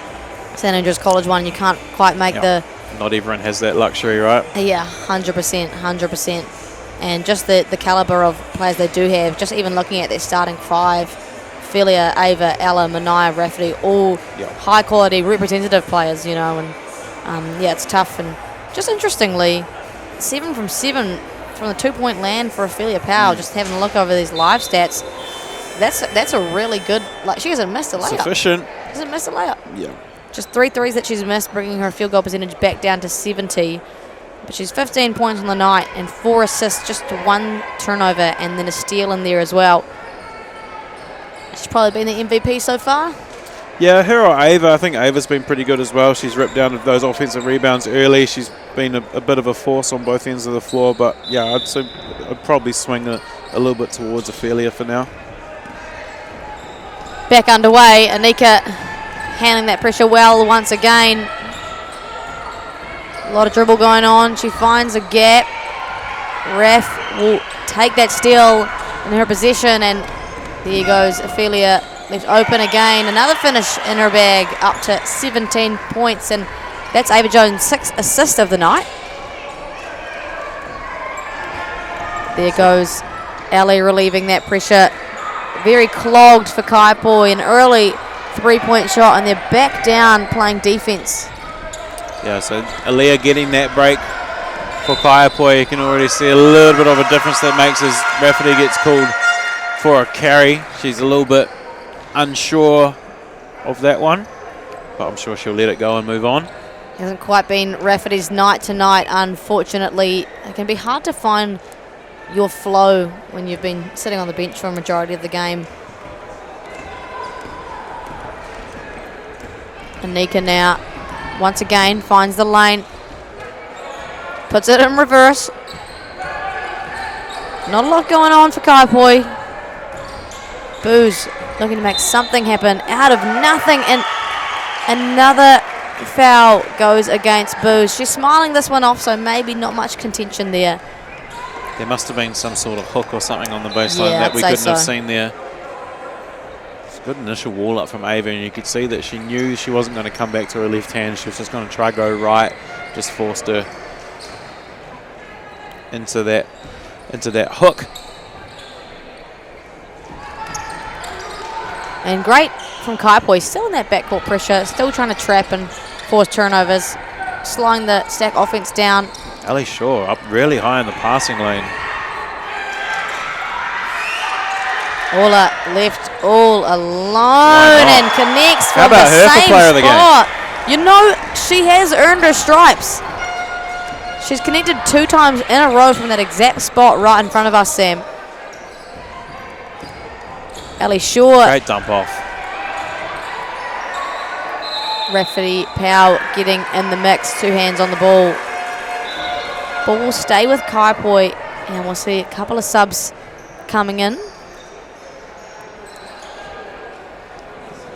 St Andrews College one. You can't quite make the... Not everyone has that luxury, right? Yeah, 100%. And just the caliber of players they do have, just even looking at their starting 5, Philia, Ava, Ella, Mania, Rafferty, all high-quality representative players, you know. And, it's tough. And just interestingly, 7 from 7 from the two-point land for Ophelia Powell, just having a look over these live stats. That's a really good... Like, she hasn't missed a layup. Sufficient. Hasn't missed a layup. Yeah. Just 3 threes that she's missed, bringing her field goal percentage back down to 70. But she's 15 points on the night and 4 assists, just 1 turnover and then a steal in there as well. She's probably been the MVP so far. Yeah, her or Ava. I think Ava's been pretty good as well. She's ripped down those offensive rebounds early. She's been a bit of a force on both ends of the floor. But, yeah, I'd probably swing a little bit towards Ophelia for now. Back underway. Anika handling that pressure well once again. A lot of dribble going on. She finds a gap. Ref will take that steal in her possession, and there goes Ophelia, left open again. Another finish in her bag, up to 17 points, and that's Ava Jones' 6th assist of the night. There goes Ellie relieving that pressure. Very clogged for Kaiapoi, an early 3-point shot, and they're back down playing defense. Yeah, so Aaliyah getting that break for Kaiapoi. You can already see a little bit of a difference that makes as Rafferty gets called for a carry. She's a little bit unsure of that one, but I'm sure she'll let it go and move on. Hasn't quite been Rafferty's night tonight, unfortunately. It can be hard to find your flow when you've been sitting on the bench for a majority of the game. Anika now, once again, finds the lane. Puts it in reverse. Not a lot going on for Kaiapoi. Booze looking to make something happen out of nothing, and another foul goes against Booze. She's smiling this one off, so maybe not much contention there. There must have been some sort of hook or something on the baseline Yeah, that we couldn't have seen there. It's a good initial wall up from Ava, and you could see that she knew she wasn't going to come back to her left hand. She was just going to try go right, just forced her into that hook. And great from Kaiapoi. Still in that backcourt pressure, still trying to trap and force turnovers, slowing the Stack offense down. Ali Shaw up really high in the passing lane. Ola left all alone and connects How from about the her for same player of the game? spot. You know, she has earned her stripes. She's connected 2 times in a row from that exact spot right in front of us, Sam. Ali Shaw. Great dump off. Referee Powell getting in the mix, 2 hands on the ball. Ball will stay with Kaiapoi, and we'll see a couple of subs coming in.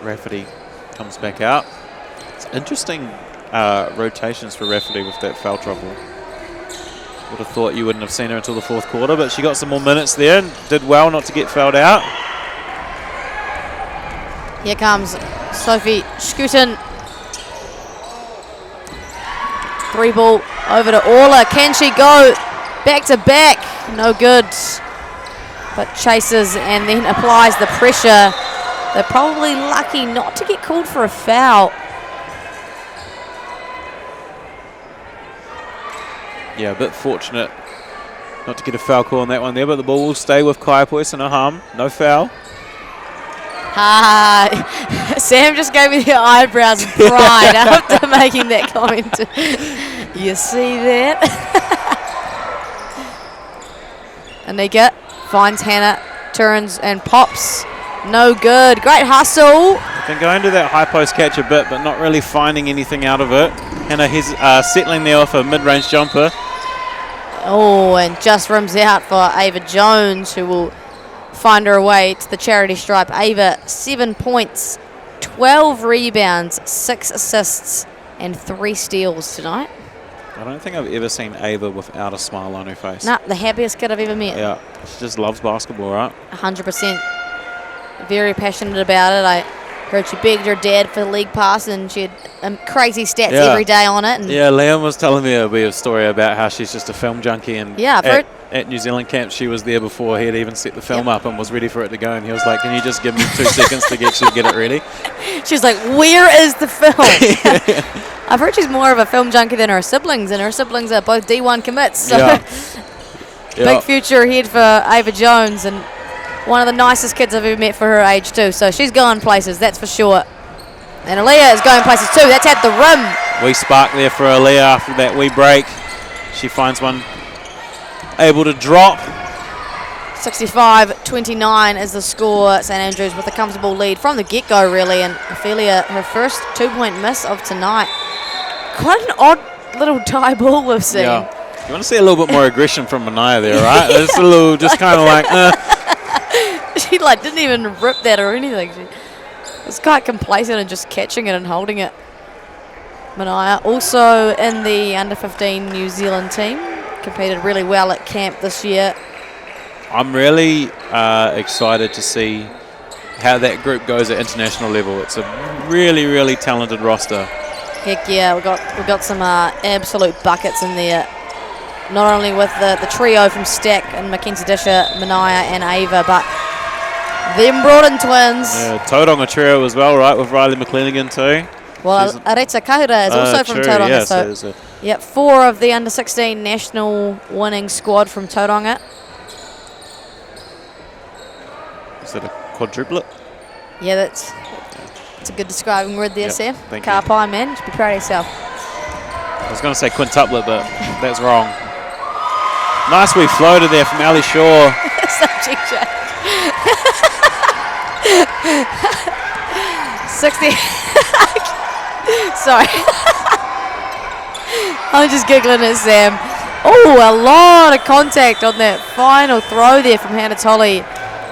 Rafferty comes back out. It's interesting rotations for Rafferty with that foul trouble. Would have thought you wouldn't have seen her until the 4th quarter, but she got some more minutes there and did well not to get fouled out. Here comes Sophie Scooten. 3 ball over to Orla. Can she go back to back? No good. But chases and then applies the pressure. They're probably lucky not to get called for a foul. Yeah, a bit fortunate not to get a foul call on that one there, but the ball will stay with Kaiapoi, so no harm, no foul. Sam just gave me the eyebrows and pride after making that comment. You see that? Anika finds Hannah, turns and pops. No good. Great hustle. Been going to that high post catch a bit, but not really finding anything out of it. Hannah settling there off a mid-range jumper. Oh, and just rims out for Ava Jones, who will find her way to the charity stripe. Ava, 7 points, 12 rebounds, 6 assists, and 3 steals tonight. I don't think I've ever seen Ava without a smile on her face. Nah, the happiest kid I've ever met. Yeah, she just loves basketball, right? 100%. Very passionate about it. I heard she begged her dad for the league pass, and she had crazy stats every day on it. And yeah, Liam was telling me a wee story about how she's just a film junkie, and yeah, at New Zealand camp she was there before he had even set the film up and was ready for it to go, and he was like, can you just give me 2 seconds to get it ready? She's like, where is the film? I've heard she's more of a film junkie than her siblings, and her siblings are both D1 commits, so big future ahead for Ava Jones, and one of the nicest kids I've ever met for her age too. So she's going places, that's for sure. And Aaliyah is going places too. That's at the rim. Wee spark there for Aaliyah after that wee break. She finds one able to drop. 65-29 is the score. St Andrews with a comfortable lead from the get-go really. And Ophelia, her first 2-point miss of tonight. Quite an odd little tie ball we've seen. Yeah. You want to see a little bit more aggression from Mania there, right? It's a little, just kind of like, She didn't even rip that or anything. She was quite complacent and just catching it and holding it. Mania also in the under-15 New Zealand team. Competed really well at camp this year. I'm really excited to see how that group goes at international level. It's a really, really talented roster. Heck yeah, we got some absolute buckets in there. Not only with the trio from Stack and Mackenzie Disher, Mania and Ava, but them Broaden twins. Yeah, Tauranga trio as well, right, with Riley McClelligan too. Well, Areta Kahura is also from Tauranga. Yeah, so yep, 4 of the under-16 national winning squad from Tauranga. Is that a quadruplet? Yeah, it's a good describing word there, Sam. Thank you. Kaiapoi, man. You should be proud of yourself. I was going to say quintuplet, but that's wrong. Nice wee floater there from Ali Shaw. Subject check. 60. Sorry. I'm just giggling at Sam. Oh, a lot of contact on that final throw there from Hannah Tolley.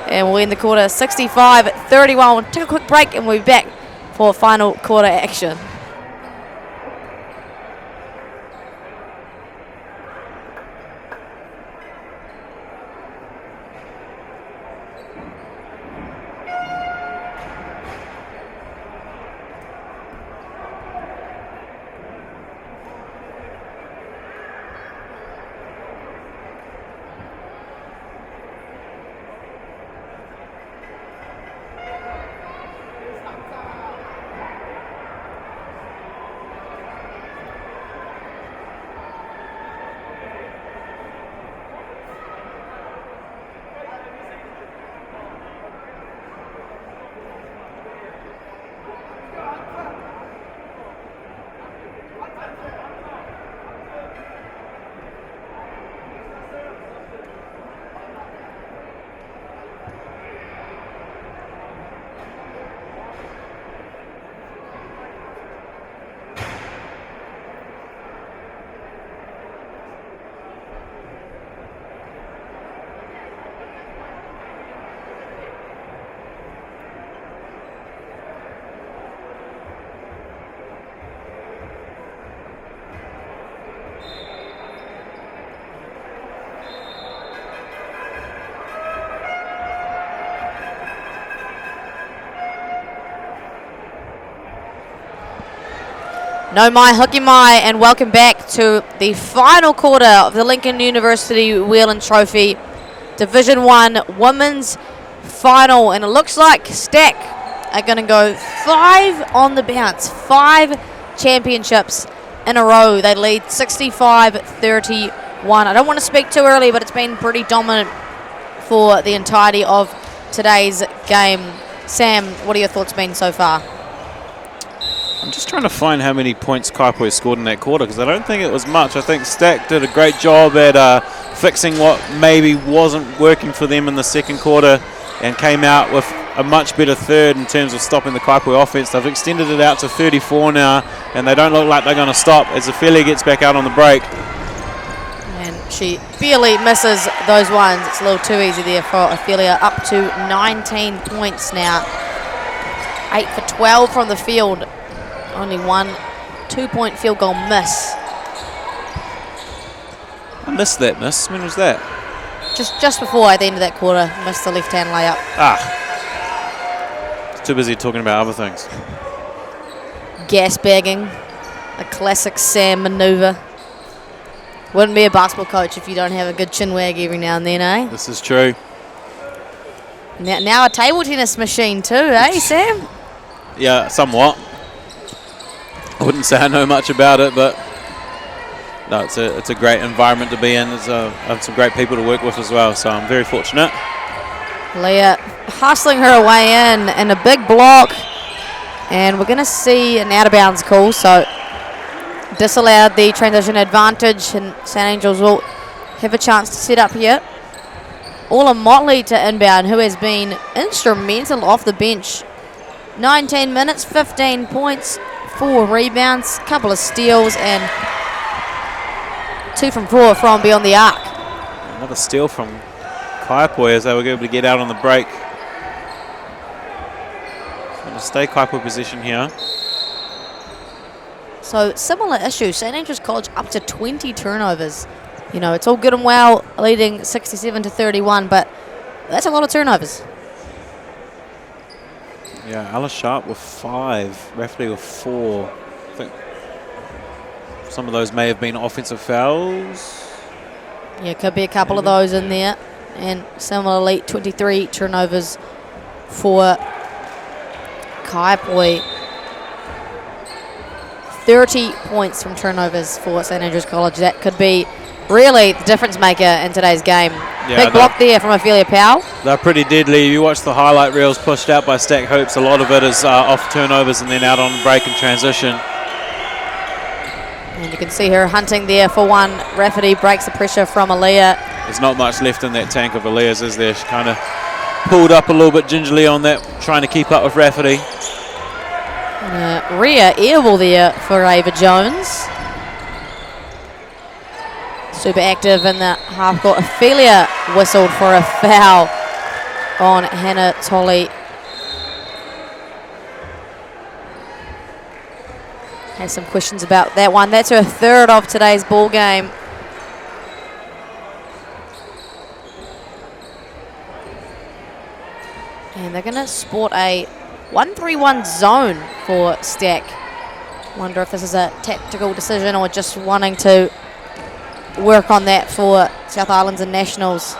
And we'll end the quarter 65-31. We'll take a quick break and we'll be back for final quarter action. No mai, hooky mai, and welcome back to the final quarter of the Lincoln University Whelan Trophy Division 1 Women's Final. And it looks like Stack are going to go 5 on the bounce. 5 championships in a row. They lead 65-31. I don't want to speak too early, but it's been pretty dominant for the entirety of today's game. Sam, what are your thoughts been so far? I'm just trying to find how many points Kaiapoi scored in that quarter, because I don't think it was much. I think Stack did a great job at fixing what maybe wasn't working for them in the second quarter and came out with a much better third in terms of stopping the Kaiapoi offense. They've extended it out to 34 now, and they don't look like they're going to stop as Ophelia gets back out on the break. And she barely misses those ones. It's a little too easy there for Ophelia. Up to 19 points now. 8 for 12 from the field. Only one 2-point field goal miss. I missed that miss. When was that? Just before at the end of that quarter, missed the left-hand layup. Too busy talking about other things. Gas bagging, a classic Sam maneuver. Wouldn't be a basketball coach if you don't have a good chin wag every now and then, eh? This is true. Now a table tennis machine too, eh, Sam? Yeah, somewhat. I wouldn't say I know much about it, but no, it's a great environment to be in. There's some great people to work with as well, so I'm very fortunate. Leah hustling her way in and a big block, and we're going to see an out-of-bounds call, so disallowed the transition advantage, and St. Angels will have a chance to set up here. Ola Motley to inbound, who has been instrumental off the bench. 19 minutes, 15 points, 4 rebounds, couple of steals, and 2 from 4 from beyond the arc. Another steal from Kaiapoi as they were able to get out on the break. Going to stay Kaiapoi position here. So similar issue, St. Andrews College up to 20 turnovers. You know, it's all good and well leading 67-31, but that's a lot of turnovers. Yeah, Alice Sharp with 5, Rafferty with 4. I think some of those may have been offensive fouls. Yeah, could be a couple of those in there. And similarly, 23 turnovers for Kaiapoi. 30 points from turnovers for St. Andrews College. That could be really the difference maker in today's game. Yeah, big block there from Ophelia Powell. They're pretty deadly. You watch the highlight reels pushed out by Stack Hoops. A lot of it is off turnovers and then out on break and transition. And you can see her hunting there for one. Rafferty breaks the pressure from Aaliyah. There's not much left in that tank of Aaliyah's, is there? She kind of pulled up a little bit gingerly on that, trying to keep up with Rafferty. Rear air ball there for Ava Jones. Super active in the half court. Ophelia whistled for a foul on Hannah Tolley. Has some questions about that one. That's her third of today's ball game. And they're going to sport a 1-3-1 zone for Stack. Wonder if this is a tactical decision or just wanting to work on that for South Islands and Nationals.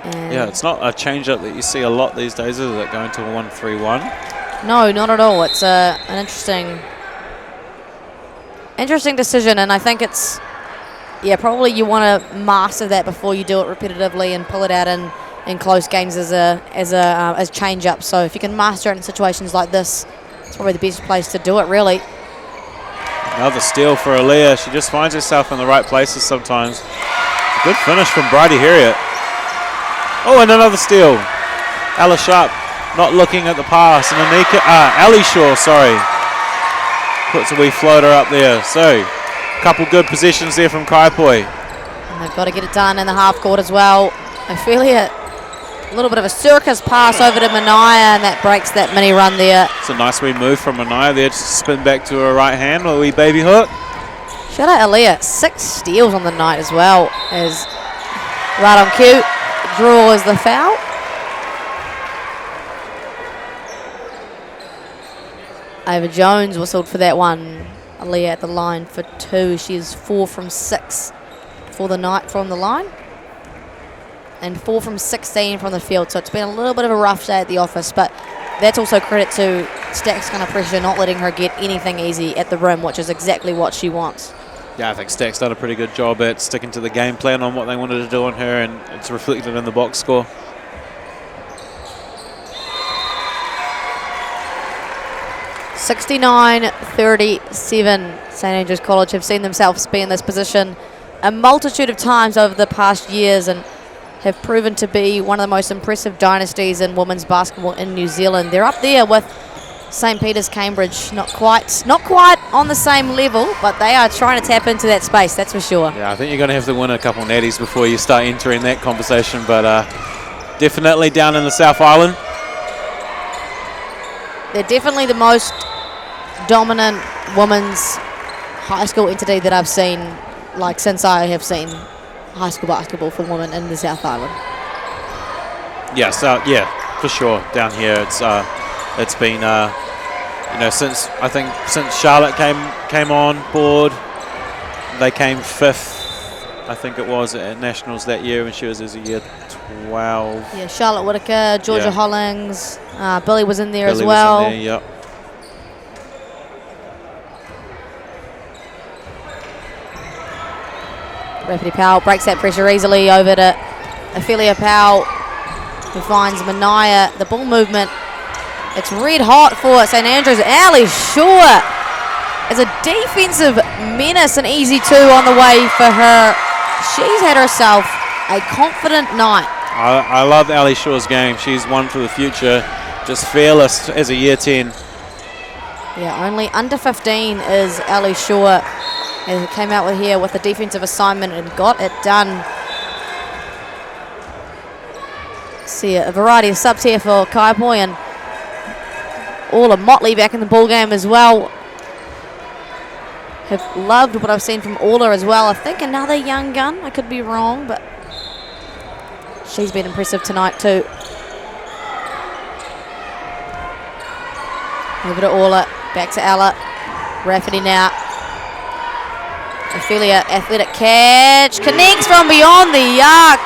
And Yeah, it's not a change-up that you see a lot these days, is it, going to a 1-3-1? no, not at all. It's an interesting decision, and I think it's, probably you want to master that before you do it repetitively and pull it out in close games as change-up. So if you can master it in situations like this, it's probably the best place to do it, really. Another steal for Aaliyah. She just finds herself in the right places sometimes. Good finish from Bridie Harriet. Oh, and another steal. Alice Sharp not looking at the pass. And Ali Shaw, puts a wee floater up there. So, a couple good possessions there from Kaiapoi. And they've got to get it done in the half court as well. Ophelia, a little bit of a circus pass over to Manaya, and that breaks that mini run there. It's a nice wee move from Manaya there to spin back to her right hand with a wee baby hook. Shout out Aaliyah, 6 steals on the night as well, as right on cue, draws the foul. Ava Jones whistled for that one. Aaliyah at the line for 2. She is 4 from 6 for the night from the line. And 4 from 16 from the field. So it's been a little bit of a rough day at the office, but that's also credit to Stack's kind of pressure, not letting her get anything easy at the rim, which is exactly what she wants. Yeah, I think Stack's done a pretty good job at sticking to the game plan on what they wanted to do on her, and it's reflected in the box score. (69-37). St Andrews College have seen themselves be in this position a multitude of times over the past years and have proven to be one of the most impressive dynasties in women's basketball in New Zealand. They're up there with St Peter's, Cambridge, not quite on the same level, but they are trying to tap into that space, that's for sure. Yeah, I think you're going to have to win a couple natties before you start entering that conversation, but definitely down in the South Island. They're definitely the most dominant women's high school entity that I've seen, like since I have seen high school basketball for women in the South Island. Yeah, so yeah, for sure. Down here, it's been since Charlotte came on board, they came 5th, I think it was, at nationals that year when she was as a year 12. Yeah, Charlotte Whitaker, Georgia Hollings, Billy was in there as Billy well. was in there, yep. Rafferty Powell breaks that pressure easily over to Ophelia Powell, who finds Mania. The ball movement, it's red hot for St Andrews. Ali Shaw is a defensive menace, an easy 2 on the way for her. She's had herself a confident night. I love Ali Shaw's game. She's one for the future, just fearless as a year 10. Yeah, only under 15 is Ali Shaw. And came out with here with a defensive assignment and got it done. See a variety of subs here for Kaiapoi, and all of Motley back in the ball game as well. Have loved what I've seen from Orla as well. I think another young gun. I could be wrong, but she's been impressive tonight too. Over to Orla, back to Ella. Rafferty now. Ophelia, athletic catch, connects from beyond the arc.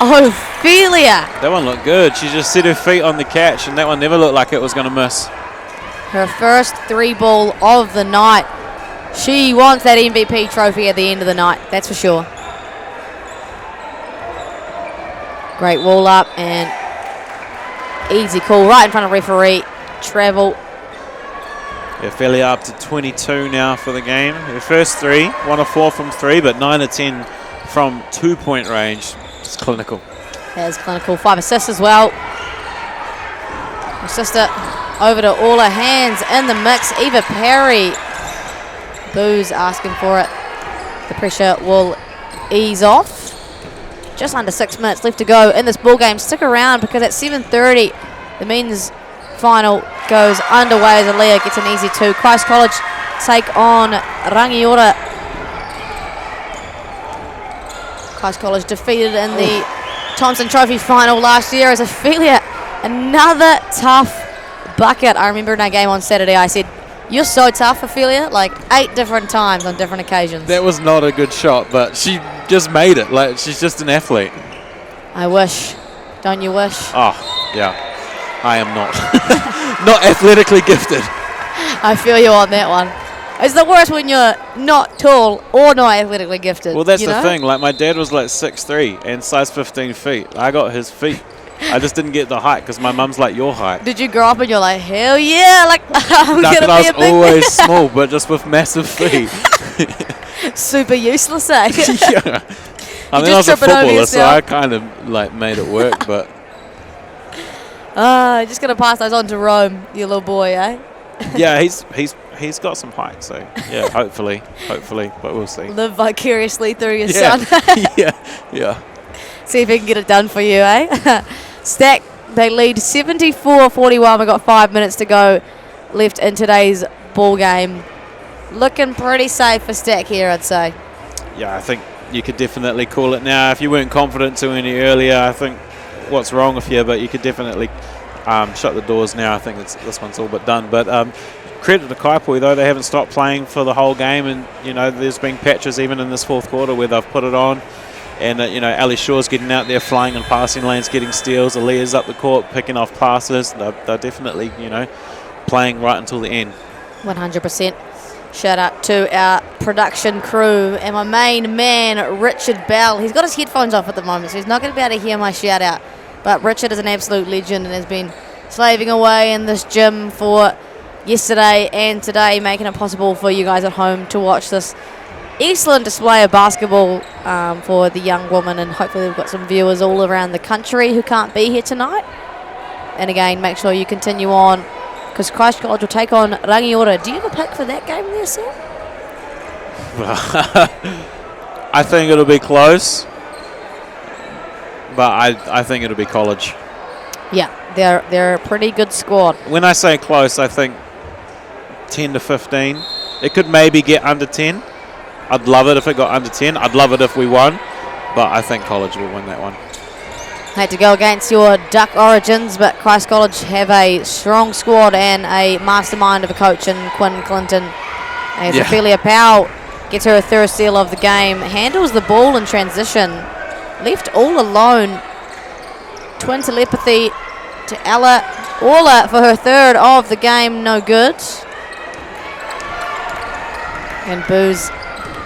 Ophelia. That one looked good. She just set her feet on the catch, and that one never looked like it was going to miss. Her first 3 ball of the night. She wants that MVP trophy at the end of the night, that's for sure. Great wall up and easy call right in front of referee. Travel. Ophelia up to 22 now for the game. Her first 3, 1 of 4 from 3, but 9 of 10 from 2-point range. It's clinical. That is clinical. 5 assists as well. Her sister over to all her hands in the mix. Eva Perry. Boo's asking for it. The pressure will ease off. Just under 6 minutes left to go in this ball game. Stick around because at 7:30 the men's final goes underway as Aaliyah gets an easy 2. Christ College take on Rangiora. Christ College defeated in the Thompson Trophy final last year as Ophelia. Another tough bucket. I remember in our game on Saturday I said, "You're so tough, Ophelia," like 8 different times on different occasions. That was not a good shot, but she just made it. Like, she's just an athlete. I wish. Don't you wish? Oh, yeah. I am not. Not athletically gifted. I feel you on that one. It's the worst when you're not tall or not athletically gifted. Well, that's you the know? thing. Like, my dad was like 6'3" and size 15 feet. I got his feet. I just didn't get the height because my mum's like your height. Did you grow up and you're like, hell yeah, like I'm No, gonna I be was a big always man. small, but just with massive feet. Super useless, eh? Yeah. I mean, I was just a tripping over footballer, so yourself. I kind of like made it work, but Just gonna pass those on to Rome, you little boy, eh? yeah, he's got some height, so yeah, hopefully, but we'll see. Live vicariously through your Yeah, son. yeah. See if he can get it done for you, eh? Stack, they lead 74-41. We've got 5 minutes to go left in today's ball game. Looking pretty safe for Stack here, I'd say. Yeah, I think you could definitely call it now. If you weren't confident to any earlier, I think what's wrong with you, but you could definitely shut the doors now. I think this one's all but done. But credit to Kaiapoi, though. They haven't stopped playing for the whole game. And, there's been patches even in this fourth quarter where they've put it on. And, Ali Shaw's getting out there, flying in passing lanes, getting steals. Aaliyah's up the court, picking off passes. They're definitely, playing right until the end. 100%. Shout out to our production crew and my main man, Richard Bell. He's got his headphones off at the moment, so he's not going to be able to hear my shout out. But Richard is an absolute legend and has been slaving away in this gym for yesterday and today, making it possible for you guys at home to watch this excellent display of basketball for the young woman. And hopefully we've got some viewers all around the country who can't be here tonight. And again, make sure you continue on, because Christ College will take on Rangiora. Do you have a pick for that game there, Sam? I think it'll be close, but I think it'll be College. Yeah, they're a pretty good squad. When I say close, I think 10 to 15. It could maybe get under 10. I'd love it if it got under 10. I'd love it if we won, but I think College will win that one. Hate to go against your Duck Origins, but Christ College have a strong squad and a mastermind of a coach in Quinn Clinton. As Ophelia Powell gets her third steal of the game, handles the ball in transition, left all alone. Twin telepathy to Ella Orla for her third of the game, no good. And Booze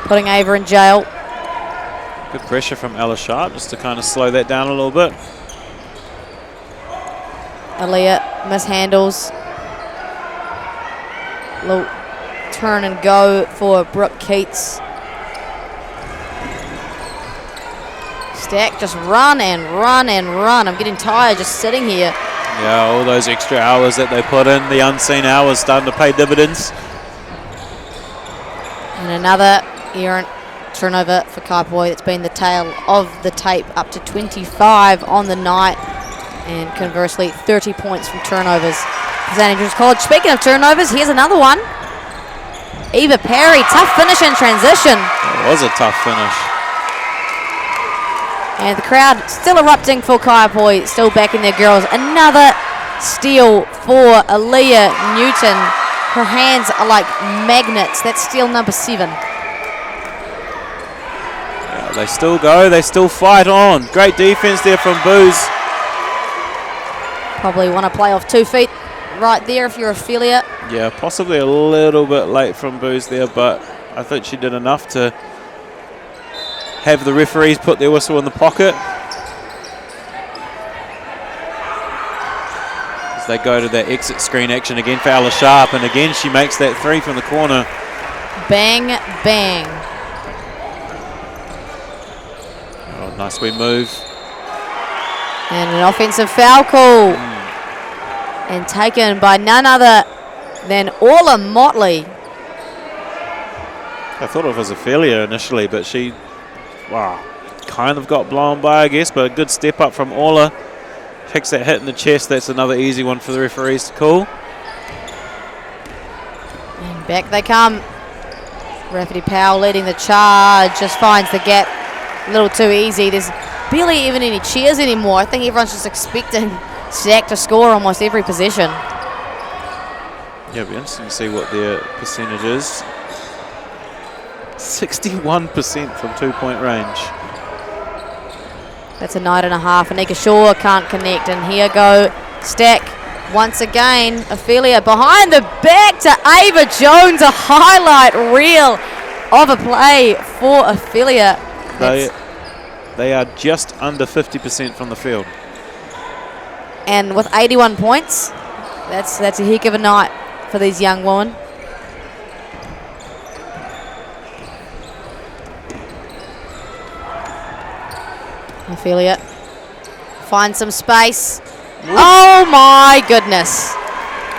putting Ava in jail. Good pressure from Ella Sharp just to kind of slow that down a little bit. Aaliyah mishandles. Little turn and go for Brooke Keats. Stack, just run and run and run. I'm getting tired just sitting here. Yeah, all those extra hours that they put in, the unseen hours starting to pay dividends. And another errant turnover for Kaiapoi. It's been the tail of the tape, up to 25 on the night, and conversely 30 points from turnovers. St Andrews College. Speaking of turnovers, here's another one. Eva Perry, tough finish in transition. It was a tough finish. And the crowd still erupting for Kaiapoi, still backing their girls. Another steal for Aaliyah Newton. Her hands are like magnets. That's steal number 7. They still go, they still fight on. Great defense there from Booze. Probably want to play off 2 feet right there if you're Ophelia. Yeah, possibly a little bit late from Booze there, but I think she did enough to have the referees put their whistle in the pocket. As they go to that exit screen action again for Ella Sharp, and again she makes that 3 from the corner. Bang, bang. Oh, nice wee move. And an offensive foul call. And taken by none other than Orla Motley. I thought it was Ophelia initially, but she, kind of got blown by, I guess, but a good step up from Orla. Takes that hit in the chest. That's another easy one for the referees to call. And back they come. Rafferty Powell leading the charge. Just finds the gap a little too easy. There's barely even any cheers anymore. I think everyone's just expecting Stack to score almost every possession. Yeah, it'll be interesting to see what their percentage is. 61% from 2-point range. That's a night and a half. Anika Shaw can't connect. And here go Stack once again. Ophelia behind the back to Ava Jones. A highlight reel of a play for Ophelia. They are just under 50% from the field. And with 81 points, that's a heck of a night for these young women. Ophelia finds some space. Oh my goodness.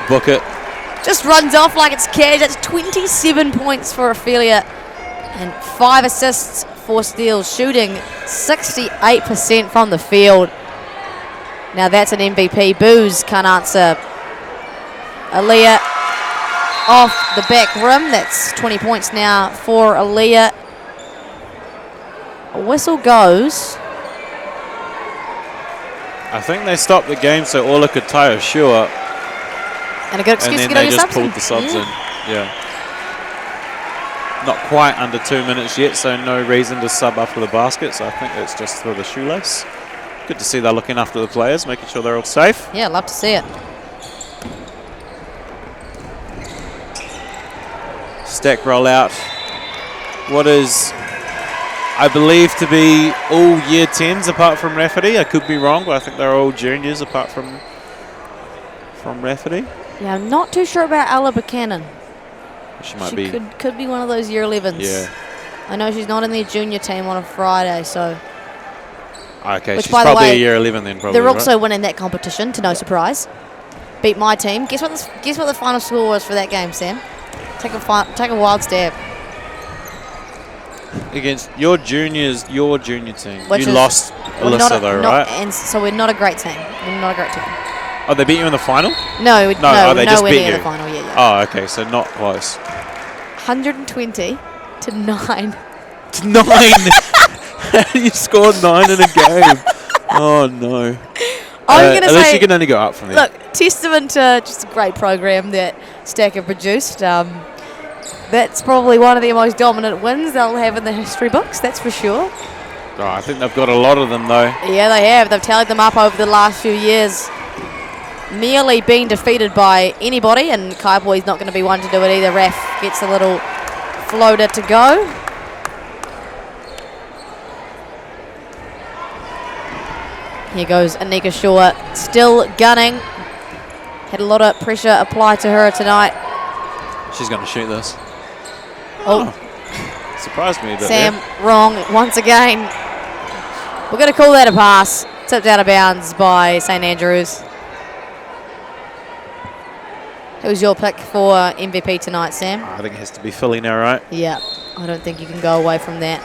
Book it. Just runs off like it's cash. That's 27 points for Ophelia and 5 assists, 4 steals, shooting 68% from the field. Now that's an MVP. Booze can't answer. Aaliyah off the back rim. That's 20 points now for Aaliyah. A whistle goes. I I think they stopped the game so Orla could tie her shoe up. And a good excuse to And get then all they your just subs in. pulled the subs in. Yeah. Not quite under 2 minutes yet, so no reason to sub after the basket. So I think it's just for the shoelace. Good to see they're looking after the players, making sure they're all safe. Yeah, love to see it. Stack roll out. What is, I believe, to be all year 10s apart from Rafferty. I could be wrong, but I think they're all juniors apart from Rafferty. Yeah, I'm not too sure about Ella Buchanan. She might She be. could be one of those year 11s. Yeah. I know she's not in their junior team on a Friday, so Okay, Which, she's by the probably way, a year 11 then, probably. they're also right? winning that competition, to no surprise. Beat my team. Guess what the final score was for that game, Sam? Take a wild stab. Against your juniors, your junior team. Which You is- lost well, Alyssa though, right? And so we're not a great team. We're not a great team. Oh, they beat you in the final? No, oh, they just nowhere beat near you. the final. Yeah. Oh, okay, so not close. 120 to 9. 9! You scored 9 in a game. Oh, no. I'm going to at least say, you can only go up from there. look, testament to just a great program that Stack have produced. That's probably one of their most dominant wins they'll have in the history books, that's for sure. Oh, I think they've got a lot of them, though. Yeah, they have. They've tallied them up over the last few years. Merely being defeated by anybody, and Kaiapoi's not going to be one to do it either. Raf gets a little floater to go. Here goes Anika Shaw, still gunning. Had a lot of pressure applied to her tonight. She's going to shoot this. Oh, Surprised me a bit Sam, there. wrong once again. We're going to call that a pass. Tipped out of bounds by St Andrews. Who was your pick for MVP tonight, Sam? I think it has to be Philly now, right? Yeah, I don't think you can go away from that.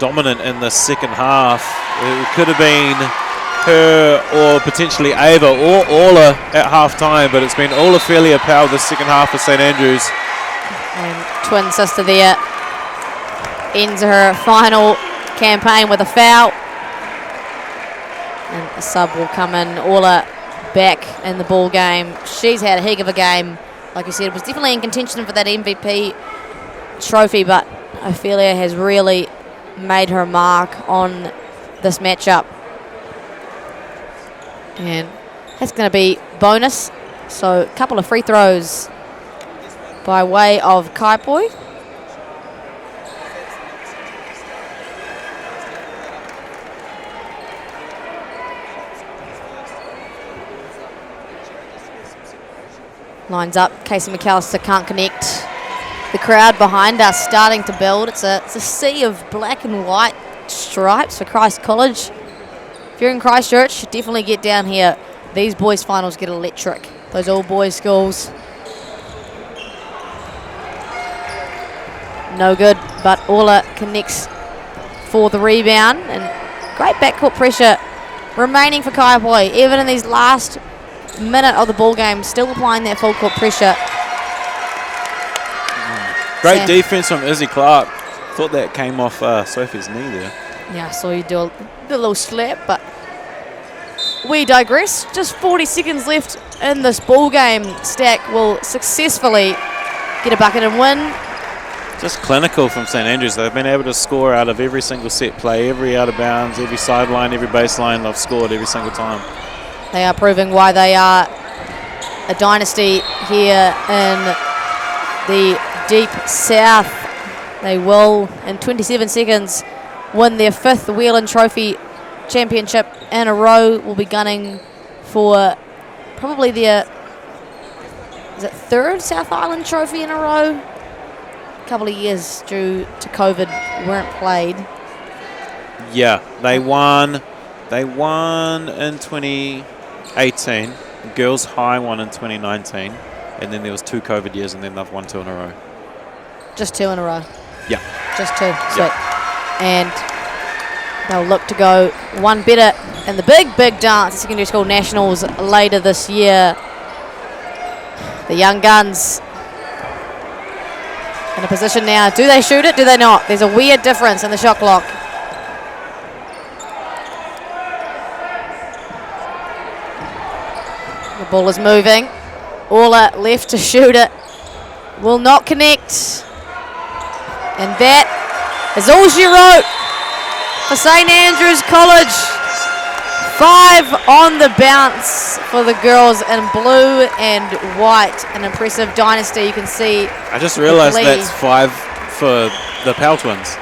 Dominant in the second half. It could have been her or potentially Ava or Orla at half time, but it's been Orla fairly power the second half for St Andrews. And twin sister there ends her final campaign with a foul. And a sub will come in. Orla back in the ball game. She's had a heck of a game. Like I said, was definitely in contention for that MVP trophy, but Ophelia has really made her mark on this matchup. And that's going to be bonus. So a couple of free throws by way of Kaiapoi. Lines up. Casey McAllister can't connect. The crowd behind us starting to build. It's a sea of black and white stripes for Christ College. If you're in Christchurch, definitely get down here. These boys' finals get electric. Those all boys schools. No good, but Orla connects for the rebound. And great backcourt pressure remaining for Kaiapoi. Even in these last minute of the ball game, still applying that full court pressure. Great Sam. defense from Izzy Clark. Thought that came off Sophie's knee there. Yeah, I saw you do a little slap, but we digress. Just 40 seconds left in this ball game. Stack will successfully get a bucket and win. Just clinical from St Andrews. They've been able to score out of every single set play, every out of bounds, every sideline, every baseline. They've scored every single time. They are proving why they are a dynasty here in the deep south. They will, in 27 seconds, win their 5th Whelan Trophy championship in a row. Will be gunning for probably their, is it 3rd South Island Trophy in a row? A couple of years due to COVID weren't played. Yeah, they won. They won in 2018. Girls High won in 2019, and then there was 2 COVID years, and then they've won 2 in a row. Just 2 in a row. Yeah. Just 2. Sweet. And they'll look to go one better in the big dance, secondary school nationals later this year. The young guns In a position now. Do they shoot it? Do they not? There's a weird difference in the shot clock. The ball is moving. Orla left to shoot it. Will not connect. And that is all she wrote for St Andrews College. 5 on the bounce for the girls in blue and white. An impressive dynasty. You can see. I just realised that's 5 for the Powell twins.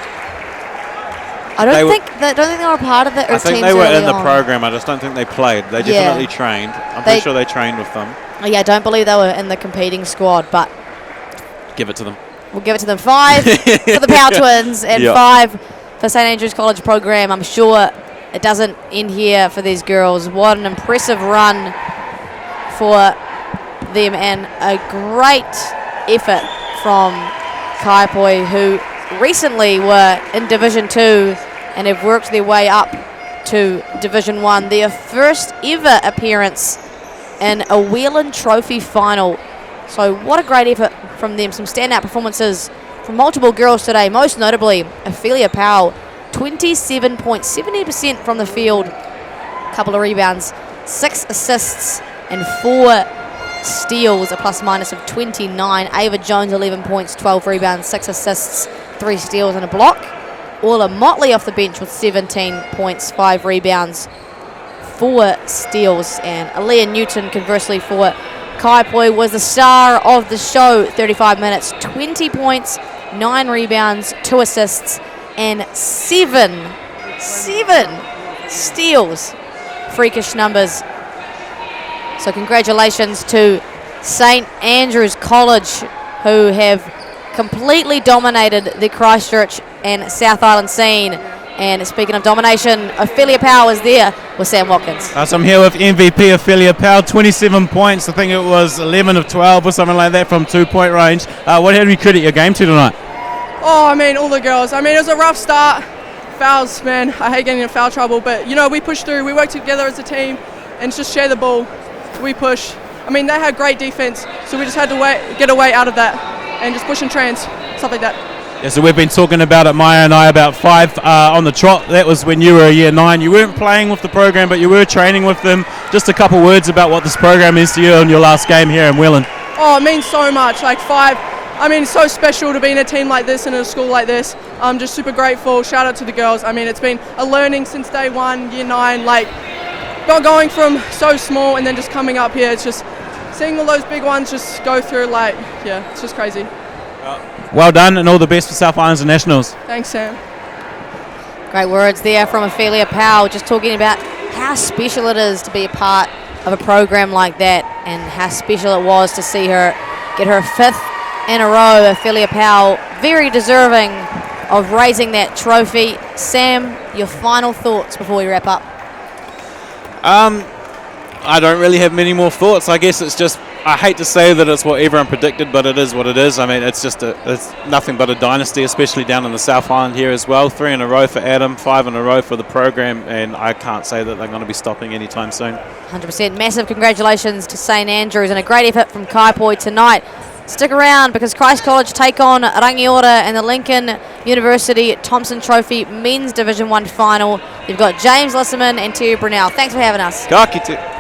I don't think they were a part of the I think they were in the program. I just don't think they played. They definitely trained. I'm pretty sure they trained with them. Oh, yeah, I don't believe they were in the competing squad, but give it to them. We'll give it to them. 5 for the Powell twins and 5 for St Andrews College program. I'm sure it doesn't end here for these girls. What an impressive run for them and a great effort from Kaiapoi, who recently were in Division 2 and have worked their way up to Division 1. Their first ever appearance in a Whelan Trophy final. So what a great effort from them. Some standout performances from multiple girls today, most notably Ophelia Powell, 27.70% from the field, couple of rebounds, 6 assists and 4 steals, a plus minus of 29. Ava Jones, 11 points, 12 rebounds, 6 assists, 3 steals and a block. Orla Motley off the bench with 17 points, 5 rebounds, 4 steals. And Aaliyah Newton, conversely for Kaiapoi, was the star of the show. 35 minutes, 20 points, 9 rebounds, 2 assists, and 7 steals. Freakish numbers. So congratulations to St Andrews College, who have completely dominated the Christchurch and South Island scene. And speaking of domination, Ophelia Powell is there with Sam Watkins. So I'm here with MVP Ophelia Powell, 27 points. I think it was 11 of 12 or something like that from 2-point range. What have you credit your game to tonight? Oh, I mean, all the girls. I mean, it was a rough start. Fouls, man. I hate getting in foul trouble. But, you know, we pushed through. We worked together as a team and just share the ball. We push. I mean, they had great defense, so we just had to get a way out of that and just push and trans, stuff like that. Yeah, so we've been talking about it, Maya and I, about 5 on the trot. That was when you were a year 9. You weren't playing with the program, but you were training with them. Just a couple words about what this program is to you in your last game here in Whelan. Oh, it means so much. Like 5, I mean, it's so special to be in a team like this and in a school like this. I'm just super grateful. Shout out to the girls. I mean, it's been a learning since day 1, year 9. Like, not going from so small and then just coming up here. It's just seeing all those big ones just go through. Like, yeah, it's just crazy. Well done, and all the best for South Islands and Nationals. Thanks, Sam. Great words there from Ophelia Powell, just talking about how special it is to be a part of a program like that and how special it was to see her get her 5th in a row. Ophelia Powell, very deserving of raising that trophy. Sam, your final thoughts before we wrap up? I don't really have many more thoughts. I guess it's just, I hate to say that it's what everyone predicted, but it is what it is. I mean, it's just it's nothing but a dynasty, especially down in the South Island here as well. 3 in a row for Adam, 5 in a row for the program, and I can't say that they're going to be stopping anytime soon. 100%. Massive congratulations to St Andrews and a great effort from Kaiapoi tonight. Stick around because Christ College take on Rangiora and the Lincoln University Thompson Trophy Men's Division 1 final. You've got James Lissaman and Terry Brunel. Thanks for having us. Ka kite.